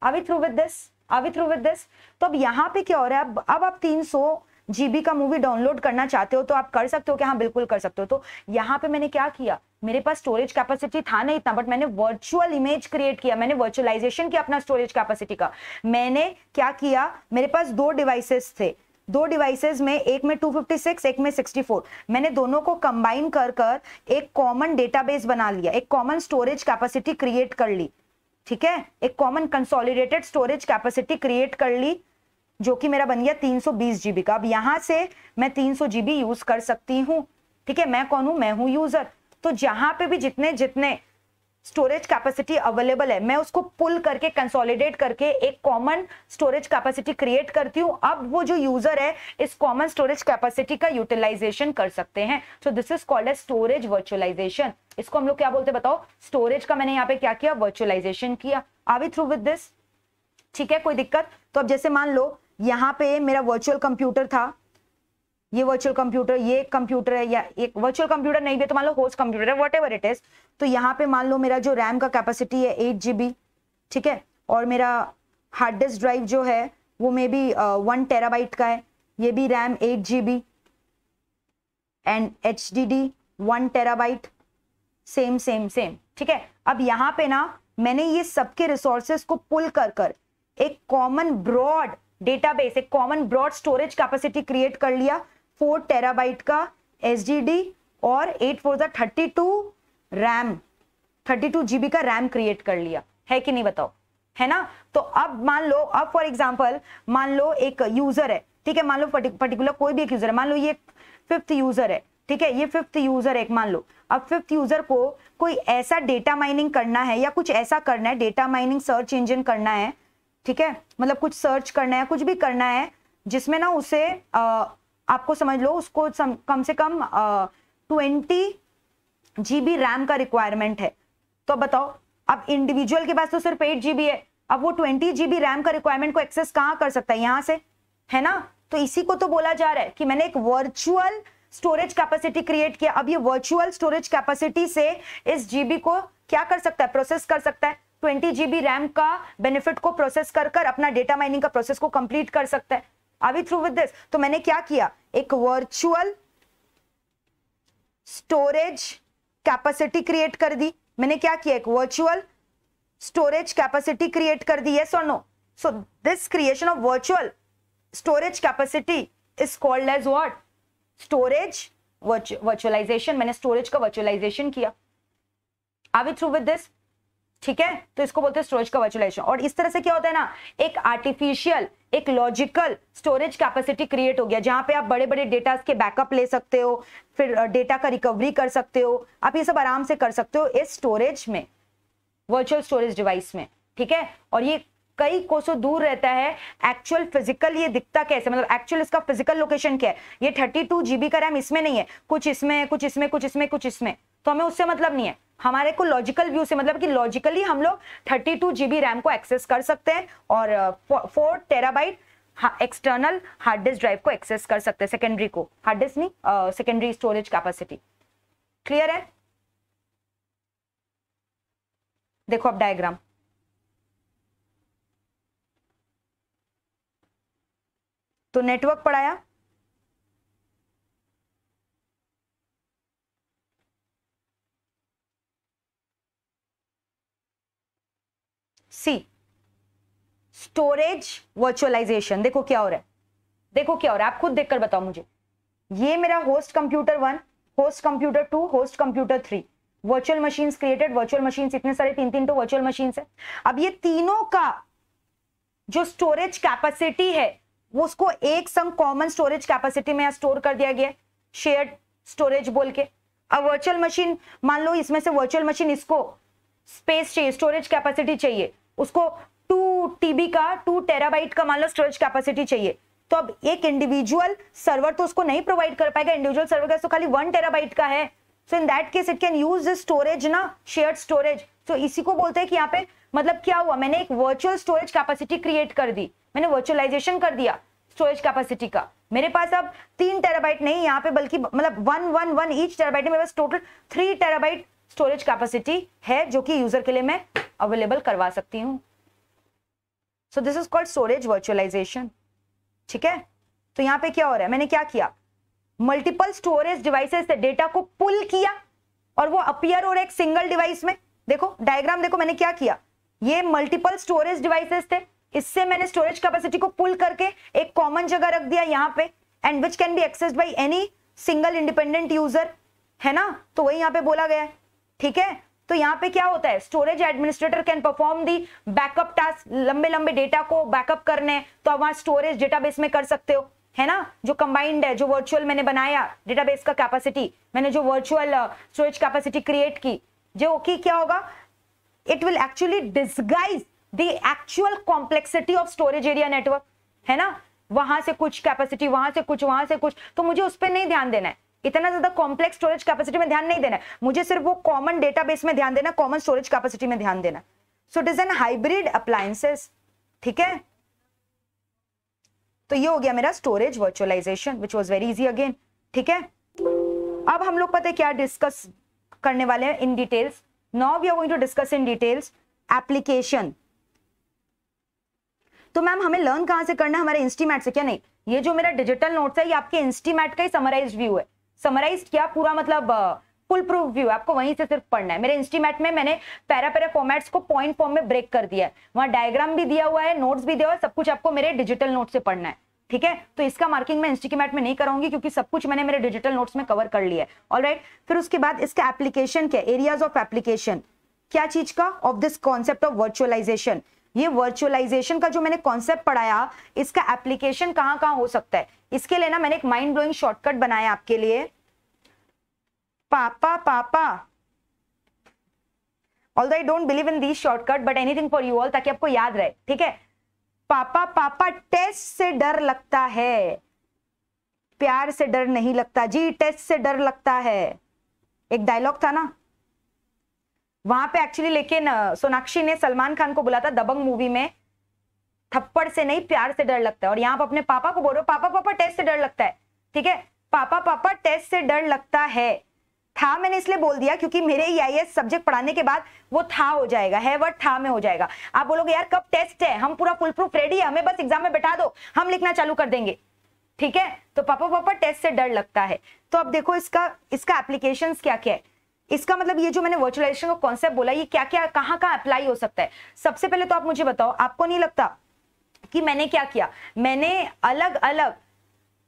Speaker 1: Are we through with this? Are we through with this? तो अब यहाँ पे क्या हो रहा है, अब आप 300 GB का मूवी डाउनलोड करना चाहते हो तो आप कर सकते हो क्या? हाँ, बिल्कुल कर सकते हो। तो यहाँ पे मैंने क्या किया, मेरे पास स्टोरेज कैपेसिटी था नहीं इतना, बट मैंने वर्चुअल इमेज क्रिएट किया, मैंने वर्चुअलाइजेशन किया अपना स्टोरेज कैपेसिटी का। मैंने क्या किया, मेरे पास दो डिवाइसेस थे, दो डिवाइसेस में, एक में 256 एक में 64, मैंने दोनों को कंबाइन कर एक कॉमन डेटाबेस बना लिया, एक कॉमन स्टोरेज कैपेसिटी क्रिएट कर ली, ठीक है? एक common consolidated storage capacity create कर ली, जो कि मेरा बन गया 320 GB का। अब यहां से मैं 300 GB यूज कर सकती हूं, ठीक है? मैं कौन हूं? मैं हूं यूजर। तो जहां पे भी जितने जितने स्टोरेज कैपेसिटी अवेलेबल है, मैं उसको पुल करके कंसोलिडेट करके एक कॉमन स्टोरेज कैपेसिटी क्रिएट करती हूं। अब वो जो यूजर है इस कॉमन स्टोरेज कैपेसिटी का यूटिलाइजेशन कर सकते हैं। So this is called as storage virtualization. इसको हम लोग क्या बोलते हैं बताओ? स्टोरेज का मैंने यहाँ पे क्या किया, वर्चुअलाइजेशन किया। Are we through with this? ठीक है, कोई दिक्कत? तो अब जैसे मान लो यहाँ पे मेरा वर्चुअल कंप्यूटर था, ये वर्चुअल कंप्यूटर, ये कंप्यूटर है, या एक वर्चुअल कंप्यूटर नहीं भी तो मान लो होस्ट कंप्यूटर है, व्हाटएवर इट इज। तो यहाँ पे मान लो मेरा जो रैम का कैपेसिटी है 8 GB, ठीक है? और मेरा हार्ड डिस्क ड्राइव जो है वो मे बी 1 TB का है, ये भी RAM 8 GB and HDD 1 TB, same same same, ठीक है? अब यहाँ पे ना मैंने ये सबके रिसोर्सेस को पुल कर एक कॉमन ब्रॉड डेटाबेस, एक common broad storage capacity create कर लिया, 4 TB का SSD और 8 4 32 रैम, 32 GB का रैम क्रिएट कर लिया, है कि नहीं बताओ? है ना? तो अब मान लो, अब फॉर एग्जांपल मान लो एक यूजर है, ठीक है? मान लो पर्टिकुलर कोई भी एक यूजर है, मान लो ये 5th यूजर है, ठीक है, ये 5th यूजर एक मान लो। अब 5th यूजर को कोई ऐसा डेटा माइनिंग करना है या कुछ ऐसा करना है, डेटा माइनिंग सर्च इंजन करना है, ठीक है, मतलब कुछ सर्च करना है, कुछ भी करना है जिसमें ना उसे आपको समझ लो उसको कम से कम 20 GB रैम का रिक्वायरमेंट है। तो बताओ, अब इंडिविजुअल के पास तो सिर्फ 8 GB है, अब वो 20 GB रैम का रिक्वायरमेंट को एक्सेस कहाँ कर सकता है, यहां से, है ना। तो इसी को तो बोला जा रहा है कि मैंने एक वर्चुअल स्टोरेज कैपेसिटी क्रिएट किया। अब ये वर्चुअल स्टोरेज कैपेसिटी से इस जीबी को क्या कर सकता है, प्रोसेस कर सकता है। 20 GB रैम का बेनिफिट को प्रोसेस कर कर अपना डेटा माइनिंग का प्रोसेस को कंप्लीट कर सकता है। Are we through with this? तो मैंने क्या किया, एक वर्चुअल स्टोरेज कैपेसिटी क्रिएट कर दी। मैंने क्या किया, एक वर्चुअल स्टोरेज कैपेसिटी क्रिएट कर दी, yes or no? So this creation of virtual storage capacity is called as what, storage virtualization. मैंने स्टोरेज का वर्चुअलाइजेशन किया। Are we through with this? ठीक है, तो इसको बोलते हैं स्टोरेज का वर्चुअलाइजेशन। और इस तरह से क्या होता है ना, एक आर्टिफिशियल, एक लॉजिकल स्टोरेज कैपेसिटी क्रिएट हो गया, जहां पे आप बड़े बड़े डेटा के बैकअप ले सकते हो, फिर डेटा का रिकवरी कर सकते हो, आप ये सब आराम से कर सकते हो इस स्टोरेज में, वर्चुअल स्टोरेज डिवाइस में। ठीक है, और ये कई कोसों दूर रहता है। एक्चुअल फिजिकल ये दिखता कैसे, मतलब एक्चुअल इसका फिजिकल लोकेशन क्या है, ये 32 GB का रैम इसमें नहीं है, कुछ इसमें, कुछ इसमें, कुछ इसमें, कुछ इसमें, तो हमें उससे मतलब नहीं है। हमारे को लॉजिकल व्यू से मतलब कि लॉजिकली हम लोग 32 GB रैम को एक्सेस कर सकते हैं और 4 TB external hard disk drive को एक्सेस कर सकते हैं, सेकेंडरी को, हार्ड डिस्क नहीं, सेकेंडरी स्टोरेज कैपेसिटी। क्लियर है? देखो अब डायग्राम, तो नेटवर्क पढ़ाया, सी स्टोरेज वर्चुअलाइजेशन। देखो क्या हो रहा है, देखो क्या हो रहा है, आप खुद देखकर बताओ मुझे। ये मेरा host computer 1, host computer 2, host computer 3, virtual machines created, virtual machines इतने सारे, 3 तो वर्चुअल मशीन्स है। अब ये तीनों का जो स्टोरेज कैपेसिटी है वो उसको एक संग कॉमन स्टोरेज कैपेसिटी में स्टोर कर दिया गया, शेयर्ड स्टोरेज बोल के। अब वर्चुअल मशीन मान लो, इसमें से वर्चुअल मशीन इसको स्पेस चाहिए, स्टोरेज कैपेसिटी चाहिए, उसको 2 TB का, 2 TB का मान लो स्टोरेज कैपेसिटी चाहिए। तो अब एक इंडिविजुअल सर्वर तो उसको नहीं प्रोवाइड कर पाएगा, इंडिविजुअल सर्वर का तो खाली 1 TB का है। So in that case it can use this storage ना, शेयर्ड स्टोरेज। तो इसी को बोलते हैं कि यहाँ पे मतलब क्या हुआ, मैंने एक वर्चुअल स्टोरेज कैपेसिटी क्रिएट कर दी, मैंने वर्चुअलाइजेशन कर दिया स्टोरेज कैपेसिटी का। मेरे पास अब 3 TB नहीं यहाँ पे, बल्कि मतलब 1 ईच टेराबाइट में मेरे पास टोटल 3 TB स्टोरेज कैपेसिटी है, जो कि यूजर के लिए मैं अवेलेबल करवा सकती हूँ। So this is called storage virtualization. ठीक है, तो यहाँ पे क्या हो रहा है, मैंने क्या किया, मल्टीपल स्टोरेज डिवाइसेस से डेटा को पुल किया और वो अपीयर हो रहा है एक सिंगल डिवाइस में। देखो डायग्राम देखो, मैंने क्या किया, ये मल्टीपल स्टोरेज डिवाइसेस थे, इससे मैंने स्टोरेज कैपेसिटी को पुल करके एक कॉमन जगह रख दिया यहाँ पे, and which can be accessed by any single independent user, है ना। तो वही यहाँ पे बोला गया है। ठीक है, तो यहाँ पे क्या होता है, storage administrator can perform the backup task, लंबे लंबे डेटा को बैकअप करने, तो आप वहां स्टोरेज डेटाबेस में कर सकते हो, है ना। जो कंबाइंड है, जो वर्चुअल मैंने बनाया डेटाबेस का कैपेसिटी, मैंने जो वर्चुअल स्टोरेज कैपेसिटी क्रिएट की, जो कि क्या होगा, it will actually disguise the actual complexity of storage area network, है ना। वहां से कुछ कैपेसिटी, वहां से कुछ, वहां से कुछ, तो मुझे उस पर नहीं ध्यान देना है, इतना ज्यादा कॉम्प्लेक्स स्टोरेज कैपेसिटी में ध्यान नहीं देना है, मुझे सिर्फ वो कॉमन डेटाबेस में ध्यान देना, कॉमन स्टोरेज कैपेसिटी में ध्यान देना। So it is an hybrid appliances. ठीक है, तो ये हो गया मेरा storage virtualization, which was very easy again. ठीक है, अब हम लोग पता है क्या डिस्कस करने वाले हैं in details. Now we are going to discuss in details application. तो मैम हमें लर्न कहां से करना है, हमारे इंस्टीमैट से? क्या नहीं, ये जो मेरा डिजिटल नोट्स है ये आपके इंस्टीमैट का ही समराइज्ड व्यू है। समराइज्ड क्या, पूरा मतलब फुल प्रूफ व्यू, आपको वहीं से सिर्फ पढ़ना है। मेरे इंस्टीमैट में मैंने पैरा पैरा फॉर्मेट्स को पॉइंट फॉर्म में ब्रेक कर दिया है, वहां डायग्राम भी दिया हुआ है, नोट्स भी दिया हुआ है, सब कुछ आपको मेरे डिजिटल नोट से पढ़ना है। ठीक है, तो इसका मार्किंग मैं इंस्टीमैट में नहीं कराऊंगी क्योंकि सब कुछ मैंने मेरे डिजिटल नोट्स में कवर कर लिया है। ऑलराइट, फिर उसके बाद इसका एप्लीकेशन क्या, एरियाज ऑफ एप्लीकेशन, क्या चीज का, of this concept of virtualization. ये वर्चुअलाइजेशन का जो मैंने कॉन्सेप्ट पढ़ाया, इसका एप्लीकेशन कहां कहां हो सकता है, इसके लिए ना मैंने एक माइंड ब्लोइंग शॉर्टकट बनाया आपके लिए। पापा पापा, although I don't believe in these shortcut but anything for you all, ताकि आपको याद रहे, ठीक है। पापा पापा टेस्ट से डर लगता है, प्यार से डर नहीं लगता जी, टेस्ट से डर लगता है। एक डायलॉग था ना वहां पे एक्चुअली, लेकिन सोनाक्षी ने सलमान खान को बोला था दबंग मूवी में, थप्पड़ से नहीं प्यार से डर लगता है। और यहाँ पे अपने पापा को बोल रहे हो पापा पापा टेस्ट से डर लगता है, ठीक है। पापा पापा टेस्ट से डर लगता है, था मैंने इसलिए बोल दिया क्योंकि मेरे EIS सब्जेक्ट पढ़ाने के बाद वो था हो जाएगा, है वर्ड था में हो जाएगा। आप बोलोगे यार कब टेस्ट है, हम पूरा फुल प्रूफ रेडी है, हमें बस एग्जाम में बैठा दो, हम लिखना चालू कर देंगे, ठीक है। तो पापा पापा टेस्ट से डर लगता है। तो अब देखो इसका एप्लीकेशंस क्या क्या है। इसका मतलब ये जो मैंने वर्चुअलाइजेशन का कॉन्सेप्ट बोला, ये क्या क्या कहाँ कहाँ अप्लाई हो सकता है। सबसे पहले तो आप मुझे बताओ, आपको नहीं लगता कि मैंने क्या किया, मैंने अलग अलग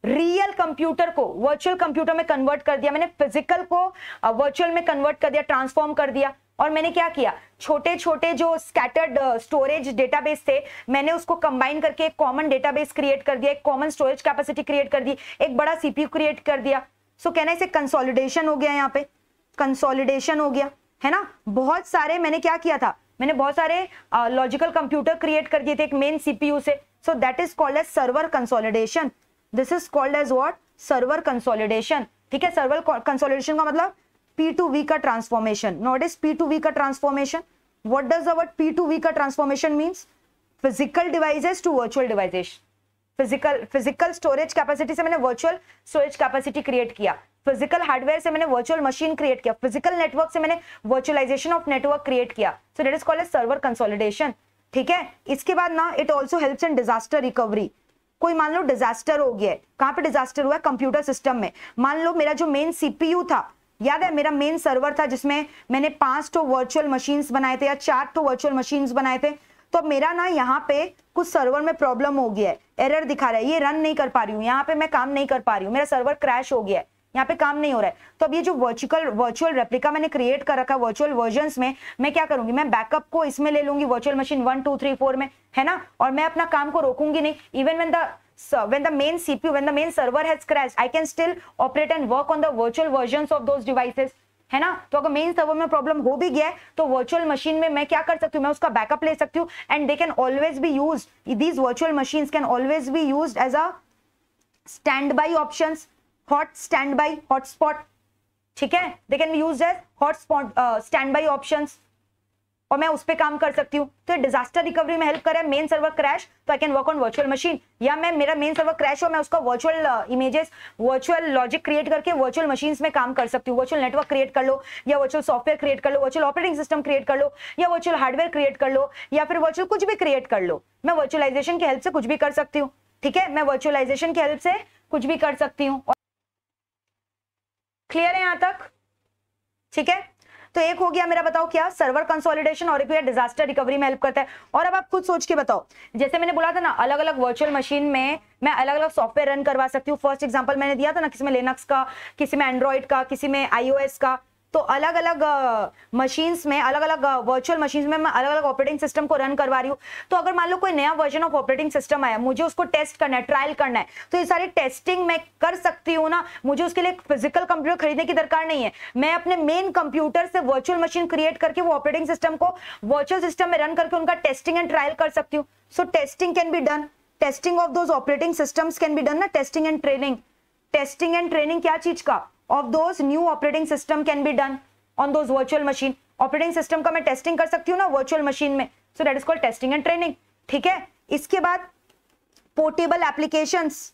Speaker 1: रियल कंप्यूटर को वर्चुअल कंप्यूटर में कन्वर्ट कर दिया, मैंने फिजिकल को वर्चुअल में कन्वर्ट कर दिया, ट्रांसफॉर्म कर दिया। और मैंने क्या किया, छोटे छोटे जो स्कैटर्ड स्टोरेज डेटाबेस थे, मैंने उसको कंबाइन करके एक कॉमन डेटाबेस क्रिएट कर दिया, एक कॉमन स्टोरेज कैपेसिटी क्रिएट कर दी, एक बड़ा CPU क्रिएट कर दिया। सो कहना इसे कंसोलिडेशन हो गया, यहाँ पे कंसोलिडेशन हो गया, है ना। बहुत सारे मैंने क्या किया था, मैंने बहुत सारे लॉजिकल कंप्यूटर क्रिएट कर दिए थे एक मेन CPU से। So that is called as server consolidation. This is called as what, server consolidation, ठीक है। सर्वर कंसोलिडेशन का मतलब P2V का ट्रांसफॉर्मेशन, नॉट इज P2V का transformation. What does the word P2V का transformation means, physical devices to virtual devices. Physical storage capacity से मैंने virtual storage capacity create किया, फिजिकल हार्डवेयर से मैंने वर्चुअल मशीन क्रिएट किया, फिजिकल नेटवर्क से मैंने वर्चुअलाइजेशन ऑफ नेटवर्क क्रिएट किया। So that is called as server consolidation, ठीक है। इसके बाद ना it also helps in disaster recovery. कोई मान लो डिजास्टर हो गया है, कहां पे डिजास्टर हुआ है, कंप्यूटर सिस्टम में। मान लो मेरा जो मेन CPU था, याद है मेरा मेन सर्वर था जिसमें मैंने 5 तो वर्चुअल मशीन्स बनाए थे या 4 तो वर्चुअल मशीन्स बनाए थे। तो मेरा ना यहाँ पे कुछ सर्वर में प्रॉब्लम हो गया है, एरर दिखा रहा है, ये रन नहीं कर पा रही हूँ, यहाँ पे मैं काम नहीं कर पा रही हूँ, मेरा सर्वर क्रैश हो गया है, यहाँ पे काम नहीं हो रहा है। तो अब ये जो वर्चुअल रेप्लिका मैंने क्रिएट कर रखा है वर्चुअल वर्जन्स में, मैं क्या करूंगी, मैं बैकअप को इसमें ले लूंगी वर्चुअल मशीन 1 2 3 4 में, है ना। और मैं अपना काम को रोकूंगी नहीं। Even when the main CPU, when the main server has crashed, I can still operate and work on the virtual versions of those devices, है ना। तो अगर मेन सर्वर में प्रॉब्लम हो भी गया है तो वर्चुअल मशीन में मैं क्या कर सकती हूँ, मैं उसका बैकअप ले सकती हूँ। And they can always be used, these virtual machines can always be used as a standby options, hot standby hotspot, ठीक है। They can be used as hotspot standby options, और मैं उस पर काम कर सकती हूँ। तो डिजास्टर रिकवरी में हेल्प करे। मेन सर्वर क्रैश तो I can work on virtual machine, या मैं मेरा मेन सर्वर क्रैश हो मैं उसका virtual images virtual logic create करके वर्चुअल मशीन्स में काम कर सकती हूँ। वर्चुअल नेटवर्क क्रिएट कर लो, या वर्चुअल सॉफ्टवेयर क्रिएट कर लो, वर्चुअल ऑपरेटिंग सिस्टम क्रिएट कर लो, या वर्चुअल हार्डवेयर क्रिएट कर लो, या फिर वर्चुअल कुछ भी क्रिएट कर लो। मैं वर्चुअलाइजेशन की हेल्प से कुछ भी कर सकती हूँ, ठीक है। मैं वर्चुअलाइजेशन की हेल्प से कुछ भी कर सकती हूँ। क्लियर है यहां तक, ठीक है। तो एक हो गया मेरा, बताओ क्या, सर्वर कंसोलिडेशन, और एक डिजास्टर रिकवरी में हेल्प करता है। और अब आप खुद सोच के बताओ, जैसे मैंने बोला था ना अलग अलग वर्चुअल मशीन में मैं अलग अलग सॉफ्टवेयर रन करवा सकती हूँ। फर्स्ट एग्जांपल मैंने दिया था ना, किसी में लिनक्स का, किसी में एंड्रॉइड का, किसी में iOS का। तो अलग अलग मशीन्स में, अलग अलग वर्चुअल मशीन्स में मैं अलग अलग ऑपरेटिंग सिस्टम को रन करवा रही हूँ। तो अगर मान लो कोई नया वर्जन ऑफ ऑपरेटिंग सिस्टम आया, मुझे उसको टेस्ट करना है, ट्रायल करना है, तो ये सारी टेस्टिंग मैं कर सकती हूँ ना। मुझे उसके लिए एक फिजिकल कंप्यूटर खरीदने की दरकार नहीं है। मैं अपने मेन कंप्यूटर से वर्चुअल मशीन क्रिएट करके वो ऑपरेटिंग सिस्टम को वर्चुअल सिस्टम में रन करके उनका टेस्टिंग एंड ट्रायल कर सकती हूँ। So testing can be done, testing of those operating systems can be done ना, testing and training. Testing and training क्या चीज का, of those new operating system can be done on those virtual machine. Operating system का मैं testing कर सकती हूँ ना वर्चुअल मशीन में। सो that is called testing and training, ठीक है। इसके बाद पोर्टेबल एप्लीकेशंस,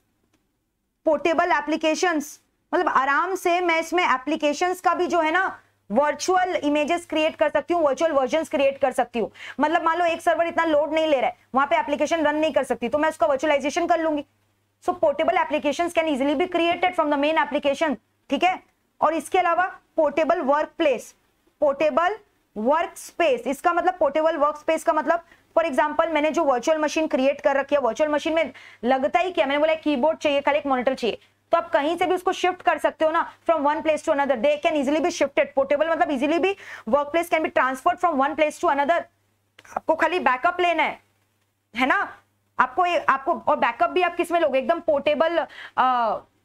Speaker 1: पोर्टेबल एप्लीकेशंस मतलब आराम से मैं इसमें एप्लीकेशंस का भी जो है ना वर्चुअल इमेजेस क्रिएट कर सकती हूँ, वर्चुअल वर्जन्स क्रिएट कर सकती हूँ। मतलब मान लो एक सर्वर इतना लोड नहीं ले रहा है, वहां पे एप्लीकेशन रन नहीं कर सकती, तो मैं उसका वर्चुअलाइजेशन कर लूंगी। So portable applications can easily be created from the main application, ठीक है। और इसके अलावा portable work place, portable work space, इसका मतलब पोर्टेबल वर्क स्पेस का मतलब फॉर एग्जांपल मैंने जो वर्चुअल मशीन क्रिएट कर रखी है, वर्चुअल मशीन में लगता ही क्या, मैंने बोला कीबोर्ड चाहिए, खाली एक मॉनिटर चाहिए, तो आप कहीं से भी उसको शिफ्ट कर सकते हो ना from one place to another. They can easily be shifted. Portable मतलब इजीली भी workplace can be transferred from one place to another. आपको खाली बैकअप लेना है ना, आपको और बैकअप भी आप किस में लोगे, एकदम पोर्टेबल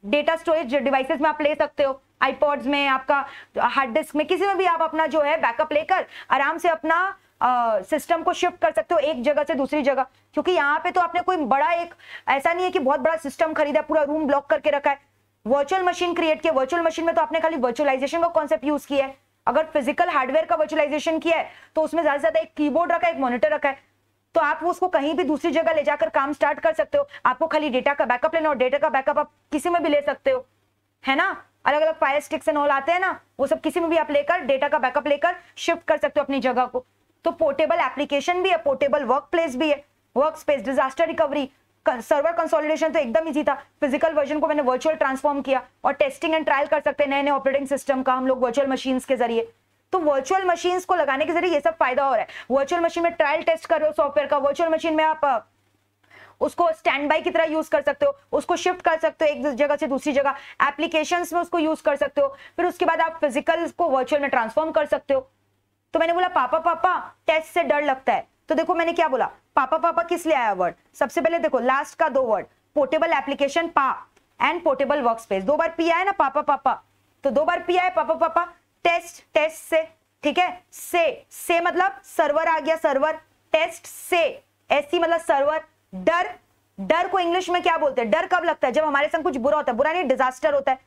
Speaker 1: डेटा स्टोरेज डिवाइसेस में आप ले सकते हो। आईपॉड्स में, आपका हार्ड डिस्क में, किसी में भी आप अपना जो है बैकअप लेकर आराम से अपना सिस्टम को शिफ्ट कर सकते हो एक जगह से दूसरी जगह। क्योंकि यहाँ पे तो आपने कोई बड़ा एक ऐसा नहीं है कि बहुत बड़ा सिस्टम खरीदा, पूरा रूम ब्लॉक करके रखा है। वर्चुअल मशीन क्रिएट किया, वर्चुअल मशीन में तो आपने खाली वर्चुअलाइजेशन का कॉन्सेप्ट यूज किया है। अगर फिजिकल हार्डवेयर का वर्चुअलाइजेशन किया है तो उसमें ज्यादा से ज्यादा एक कीबोर्ड रखा है, एक मॉनिटर रखा है, तो आप उसको कहीं भी दूसरी जगह ले जाकर काम स्टार्ट कर सकते हो। आपको खाली डेटा का बैकअप लेना, और डेटा का बैकअप आप किसी में भी ले सकते हो, है ना। अलग अलग फायर स्टिक्स एंड ऑल आते हैं ना, वो सब किसी में भी आप लेकर डेटा का बैकअप लेकर शिफ्ट कर सकते हो अपनी जगह को। तो पोर्टेबल एप्लीकेशन भी है, पोर्टेबल वर्क प्लेस भी है, work space, disaster recovery, server consolidation तो एकदम इजी था। फिजिकल वर्जन को मैंने वर्चुअल ट्रांसफॉर्म किया, और टेस्टिंग एंड ट्रायल कर सकते हैं नए नए ऑपरेटिंग सिस्टम का हम लोग वर्चुअल मशीन्स के जरिए। तो वर्चुअल मशीन्स को लगाने के जरिए ये सब फायदा हो रहा है। वर्चुअल मशीन में ट्रायल टेस्ट कर रहे हो सॉफ्टवेयर का, वर्चुअल मशीन में आप उसको स्टैंड बाय की तरह यूज कर सकते हो, उसको शिफ्ट कर सकते हो एक जगह से दूसरी जगह, एप्लीकेशंस में उसको यूज कर सकते हो। फिर उसके बाद आप फिजिकल को वर्चुअल में ट्रांसफॉर्म कर सकते हो। तो मैंने बोला पापा पापा टेस्ट से डर लगता है, तो देखो मैंने क्या बोला, पापा पापा किस लिए आया वर्ड। सबसे पहले देखो लास्ट का दो वर्ड, पोर्टेबल एप्लीकेशन पा एंड पोर्टेबल वर्कस्पेस, दो बार पी आया ना पापा पापा, तो दो बार पी आया पापा पापा। टेस्ट, टेस्ट से, ठीक है, से मतलब सर्वर आ गया, सर्वर, टेस्ट से, एससी मतलब सर्वर। डर, डर को इंग्लिश में क्या बोलते हैं, डर कब लगता है, जब हमारे संग कुछ बुरा होता है, बुरा नहीं डिजास्टर होता है,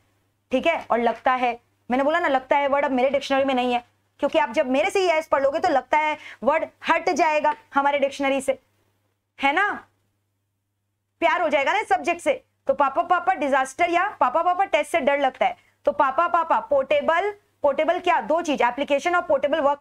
Speaker 1: ठीक है। और लगता है, मैंने बोला ना लगता है वर्ड अब मेरे डिक्शनरी में नहीं है, क्योंकि आप जब मेरे से ये पढ़ लोगे तो लगता है वर्ड हट जाएगा हमारे डिक्शनरी से, है ना, प्यार हो जाएगा ना सब्जेक्ट से। तो पापा पापा डिजास्टर या पापा पापा टेस्ट से डर लगता है, तो पापा पापा पोर्टेबल, पोर्टेबल क्या, दो चीज, एप्लीकेशन और पोर्टेबल वर्क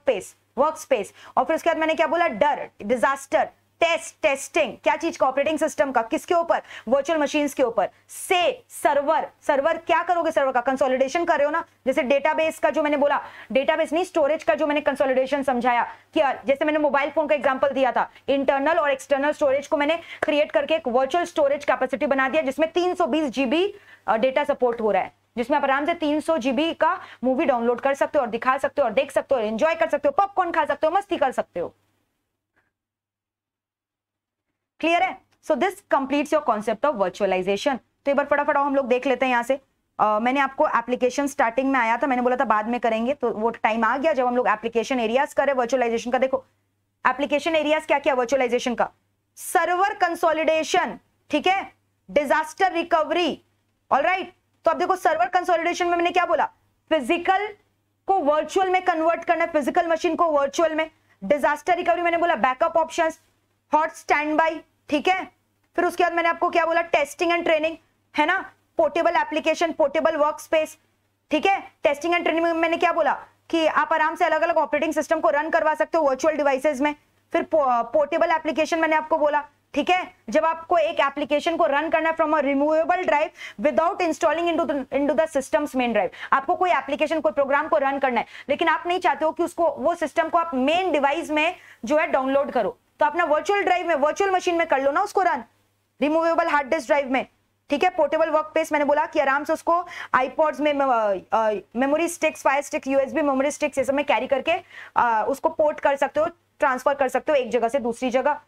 Speaker 1: स्पेस। और फिर उसके बाद मैंने क्या बोला, डर, डिजास्टर, टेस्ट, टेस्टिंग, क्या चीज का, ऑपरेटिंग सिस्टम का, किसके ऊपर, वर्चुअल मशीन्स के ऊपर। से सर्वर, सर्वर क्या करोगे, सर्वर का कंसोलिडेशन कर रहे हो ना, जैसे डेटाबेस का जो मैंने बोला, डेटाबेस नहीं स्टोरेज का जो मैंने कंसोलिडेशन समझाया कि जैसे मैंने मोबाइल फोन का एग्जांपल दिया था, इंटरनल और एक्सटर्नल स्टोरेज को मैंने क्रिएट करके एक वर्चुअल स्टोरेज कैपेसिटी बना दिया जिसमें 320 GB डेटा सपोर्ट हो रहा है, जिसमें आप आराम से 300 GB का मूवी डाउनलोड कर सकते हो और दिखा सकते हो और देख सकते हो, एंजॉय कर सकते हो, पॉपकॉर्न खा सकते हो, मस्ती कर सकते हो। क्लियर है। So this completes your concept of virtualization. तो एक बार फटाफट हम लोग देख लेते हैं यहाँ से। मैंने आपको एप्लीकेशन स्टार्टिंग में आया था, मैंने बोला था बाद में करेंगे, तो वो टाइम आ गया जब हम लोग एप्लीकेशन एरियाज करें वर्चुअलाइजेशन का। देखो एप्लीकेशन एरियाज क्या क्या वर्चुअलाइजेशन का, सर्वर कंसोलिडेशन, ठीक है, डिजास्टर रिकवरी, ऑलराइट। तो अब देखो सर्वर कंसोलिडेशन में मैंने क्या बोला, फिजिकल को वर्चुअल में कन्वर्ट करना, फिजिकल मशीन को वर्चुअल में। डिजास्टर रिकवरी मैंने बोला backup options, hot stand by, ठीक है। फिर उसके बाद मैंने आपको क्या बोला, टेस्टिंग एंड ट्रेनिंग, है ना, portable application, portable work space, ठीक है। टेस्टिंग एंड ट्रेनिंग में मैंने क्या बोला कि आप आराम से अलग अलग ऑपरेटिंग सिस्टम को रन करवा सकते हो वर्चुअल डिवाइसेस में। फिर पोर्टेबल एप्लीकेशन मैंने आपको बोला, ठीक है, जब आपको एक एप्लीकेशन को रन करना है from a removable drive without installing into the systems main drive. आपको कोई एप्लीकेशन, कोई प्रोग्राम को रन करना है, लेकिन आप नहीं चाहते हो कि उसको, वो सिस्टम को आप मेन डिवाइस में जो है डाउनलोड करो, तो अपना वर्चुअल ड्राइव में, वर्चुअल मशीन में कर लो ना उसको run, removable hard disk drive में, ठीक है। पोर्टेबल वर्क स्पेस मैंने बोला कि आराम से उसको आईपॉड्स में, memory sticks, fire sticks, USB memory sticks, ये सब में कैरी करके उसको पोर्ट कर सकते हो, ट्रांसफर कर सकते हो एक जगह से दूसरी जगह।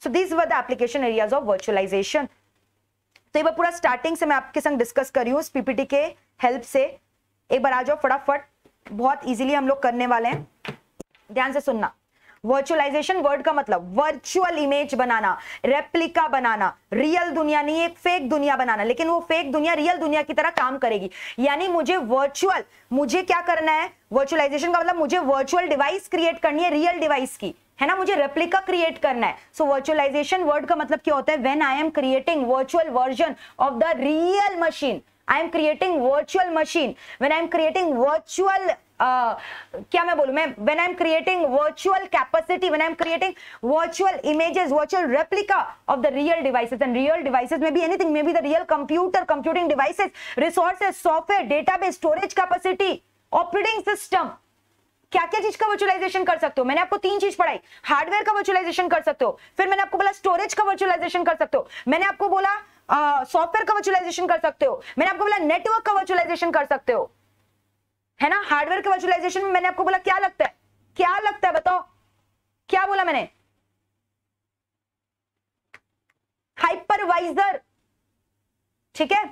Speaker 1: So these were the application areas of virtualization. तो एक बार पूरा स्टार्टिंग से मैं आपके संग डिस्कस कर रही हूँ पीपीटी के हेल्प से। एक बार आ जाओ फटाफट, बहुत इजीली हम लोग करने वाले हैं, ध्यान से सुनना। वर्चुअलाइजेशन वर्ड का मतलब वर्चुअल इमेज बनाना, रेप्लिका बनाना, रियल दुनिया नहीं, एक फेक दुनिया बनाना, लेकिन वो फेक दुनिया रियल दुनिया की तरह काम करेगी। यानी मुझे क्या करना है, वर्चुअलाइजेशन का मतलब मुझे वर्चुअल डिवाइस क्रिएट करनी है रियल डिवाइस की, है ना, मुझे रेप्लिका क्रिएट करना है। सो वर्चुअलाइजेशन वर्ड का मतलब क्या होता है, when I am creating virtual version of the real machine, I am creating virtual machine, when I am creating virtual क्या मैं बोलूं मैं, when I'm creating virtual capacity, when I'm creating virtual images, virtual replica of the real devices, and real devices may be anything, may be the real computer, computing devices, resources, software, database, storage capacity, operating system। क्या क्या चीज का virtualisation कर सकते हो, मैंने आपको तीन चीज पढ़ाई, हार्डवेयर का वर्चुअलाइजेशन कर सकते हो, फिर मैंने आपको बोला स्टोरेज का वर्चुअलाइजेशन कर सकते हो, मैंने आपको बोला सॉफ्टवेयर का वर्चुअलाइजेशन कर सकते हो, मैंने आपको बोला नेटवर्क का वर्चुअलाइजेशन कर सकते हो, है ना। हार्डवेयर के वर्चुअलाइजेशन में मैंने आपको बोला क्या लगता है, क्या लगता है बताओ, क्या बोला मैंने, हाइपरवाइजर, ठीक है।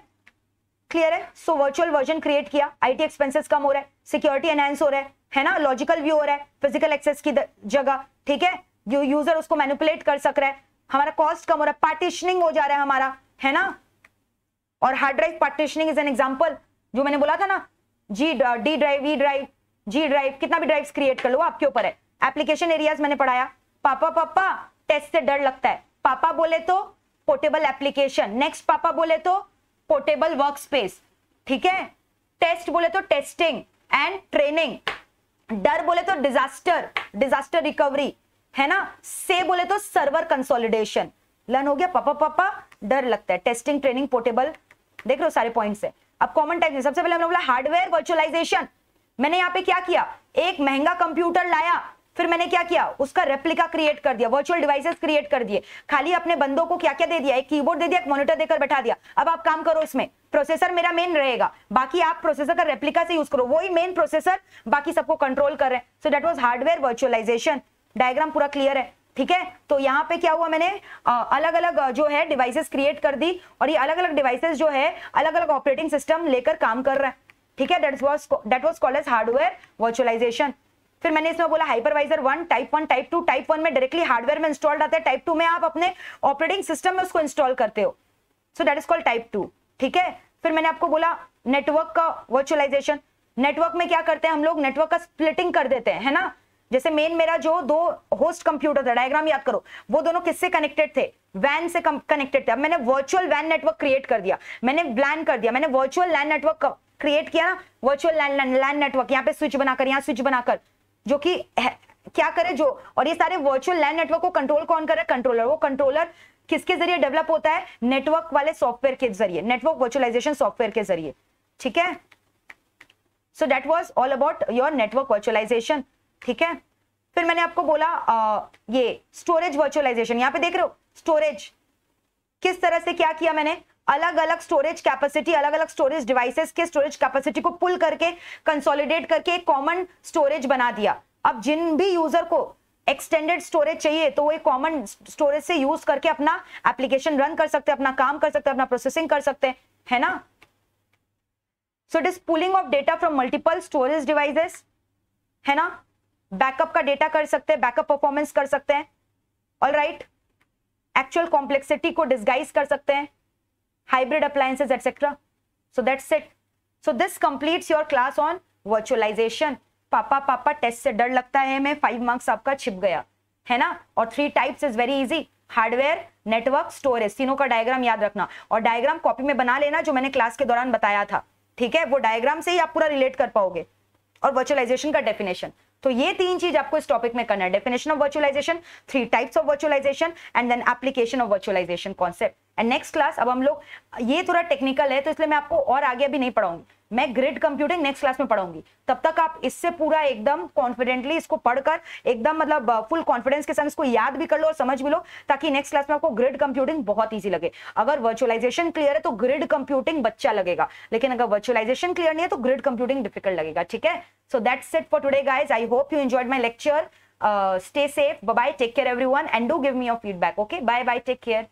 Speaker 1: क्लियर है? सो वर्चुअल वर्जन क्रिएट किया, आईटी एक्सपेंसेस कम हो रहा है, सिक्योरिटी एनहांस हो रहा है ना, लॉजिकल व्यू हो रहा है फिजिकल एक्सेस की जगह, ठीक है, जो यूजर उसको मैनिपुलेट कर सक रहा है, हमारा कॉस्ट कम हो रहा है, पार्टीशनिंग हो जा रहा है हमारा, है ना। और hard drive partitioning is an example, जो मैंने बोला था ना, D drive, E drive, G drive, कितना भी ड्राइव्स क्रिएट कर लो, आपके ऊपर है। एप्लीकेशन एरियाज मैंने पढ़ाया, पापा टेस्ट से डर लगता है, पापा बोले तो पोर्टेबल एप्लीकेशन, नेक्स्ट पापा बोले तो पोर्टेबल वर्क स्पेस, ठीक है, टेस्ट बोले तो टेस्टिंग एंड ट्रेनिंग, डर बोले तो डिजास्टर रिकवरी, है ना, से बोले तो सर्वर कंसोलिडेशन। लर्न हो गया? पापा डर लगता है, टेस्टिंग, ट्रेनिंग, पोर्टेबल, देख रहे हो सारे पॉइंट्स है। अब कॉमन टाइप, सबसे पहले हमने बोला हार्डवेयर वर्चुअलाइजेशन। मैंने यहाँ पे क्या किया, एक महंगा कंप्यूटर लाया, फिर मैंने क्या किया, उसका रेप्लिका क्रिएट कर दिया, वर्चुअल डिवाइसेस क्रिएट कर दिए, खाली अपने बंदों को क्या क्या दे दिया, एक कीबोर्ड दे दिया, एक मॉनिटर देकर बैठा दिया। अब आप काम करो इसमें, प्रोसेसर मेरा मेन रहेगा, बाकी आप प्रोसेसर का रेप्लिका से यूज करो, वही मेन प्रोसेसर बाकी सबको कंट्रोल कर रहे हैं। So that was hardware virtualization. Diagram पूरा क्लियर है, ठीक है। तो यहाँ पे क्या हुआ, मैंने अलग अलग जो है डिवाइसेस क्रिएट कर दी, और ये अलग अलग डिवाइसेस जो है अलग अलग ऑपरेटिंग सिस्टम लेकर काम कर रहा है, ठीक है। That was called as hardware virtualization. फिर मैंने इसमें बोला हाइपरवाइजर 1, टाइप 1, टाइप 2। टाइप 1 में डायरेक्टली हार्डवेयर में इंस्टॉल्ड आता है, टाइप 2 में आप अपने ऑपरेटिंग सिस्टम में उसको इंस्टॉल करते हो, सो दैट इज कॉल्ड टाइप 2, ठीक है। फिर मैंने आपको बोला नेटवर्क का वर्चुअलाइजेशन। नेटवर्क में क्या करते हैं हम लोग, नेटवर्क का स्प्लिटिंग कर देते हैं, है ना। जैसे मेन मेरा जो 2 होस्ट कंप्यूटर था, डायग्राम याद करो, वो दोनों किससे कनेक्टेड थे, वैन से कनेक्टेड थे। अब मैंने वर्चुअल वैन नेटवर्क क्रिएट कर दिया, मैंने व्लैन कर दिया, मैंने वर्चुअल लैन नेटवर्क क्रिएट किया ना, वर्चुअल लैन नेटवर्क, यहाँ पे स्विच बनाकर, यहाँ स्विच बनाकर, जो कि क्या करे जो, और ये सारे वर्चुअल लैन नेटवर्क को कंट्रोल कौन कर रहा है, कंट्रोलर। वो कंट्रोलर किसके जरिए डेवलप होता है, नेटवर्क वाले सॉफ्टवेयर के जरिए, नेटवर्क वर्चुअलाइजेशन सॉफ्टवेयर के जरिए, ठीक है। So that was all about your network virtualization, ठीक है। फिर मैंने आपको बोला ये स्टोरेज वर्चुअलाइजेशन, यहाँ पे देख रहे हो स्टोरेज किस तरह से क्या किया मैंने, अलग अलग स्टोरेज कैपेसिटी, अलग अलग स्टोरेज डिवाइसेस के स्टोरेज कैपेसिटी को पुल करके कंसोलिडेट करके एक कॉमन स्टोरेज बना दिया। अब जिन भी यूजर को एक्सटेंडेड स्टोरेज चाहिए तो वो एक कॉमन स्टोरेज से यूज करके अपना एप्लीकेशन रन कर सकते हैं, अपना काम कर सकते हैं, अपना प्रोसेसिंग कर सकते हैं, है ना। सो it is pulling of data from multiple storage devices, है ना। बैकअप का डेटा कर सकते हैं, बैकअप परफॉर्मेंस कर सकते हैं, ऑलराइट। एक्चुअल कॉम्प्लेक्सिटी को डिस्गाइज कर सकते हैं, hybrid appliances etc. So that's it. So this completes your class on virtualization. पापा टेस्ट से डर लगता है मैं 5 मार्क्स आपका छिप गया, है ना। और 3 types is very easy, hardware, network, storage, तीनों का डायग्राम याद रखना, और डायग्राम कॉपी में बना लेना जो मैंने क्लास के दौरान बताया था, ठीक है। वो डायग्राम से ही आप पूरा रिलेट कर पाओगे। और वर्चुअलाइजेशन का डेफिनेशन, तो ये 3 चीज आपको इस टॉपिक में करना है, definition of virtualization, 3 types of virtualization and then application of virtualization concept. And next class, अब हम लोग, ये थोड़ा टेक्निकल है तो इसलिए मैं आपको और आगे अभी नहीं पढ़ाऊंगी, मैं ग्रिड कंप्यूटिंग नेक्स्ट क्लास में पढ़ाऊंगी। तब तक आप इससे पूरा एकदम कॉन्फिडेंटली इसको पढ़कर एकदम मतलब फुल कॉन्फिडेंस के साथ इसको याद भी कर लो और समझ भी लो, ताकि नेक्स्ट क्लास में आपको ग्रिड कंप्यूटिंग बहुत ईजी लगे। अगर वर्चुअलाइजेशन क्लियर है तो ग्रिड कंप्यूटिंग बच्चा लगेगा, लेकिन अगर वर्चुअलाइजेशन क्लियर नहीं है तो ग्रिड कंप्यूटिंग डिफिकल्ट लगेगा, ठीक है। So that's it for today guys, I hope you enjoyed my lecture. Stay safe, bye bye, take care everyone, and do give me your feedback. Okay, bye bye, take care.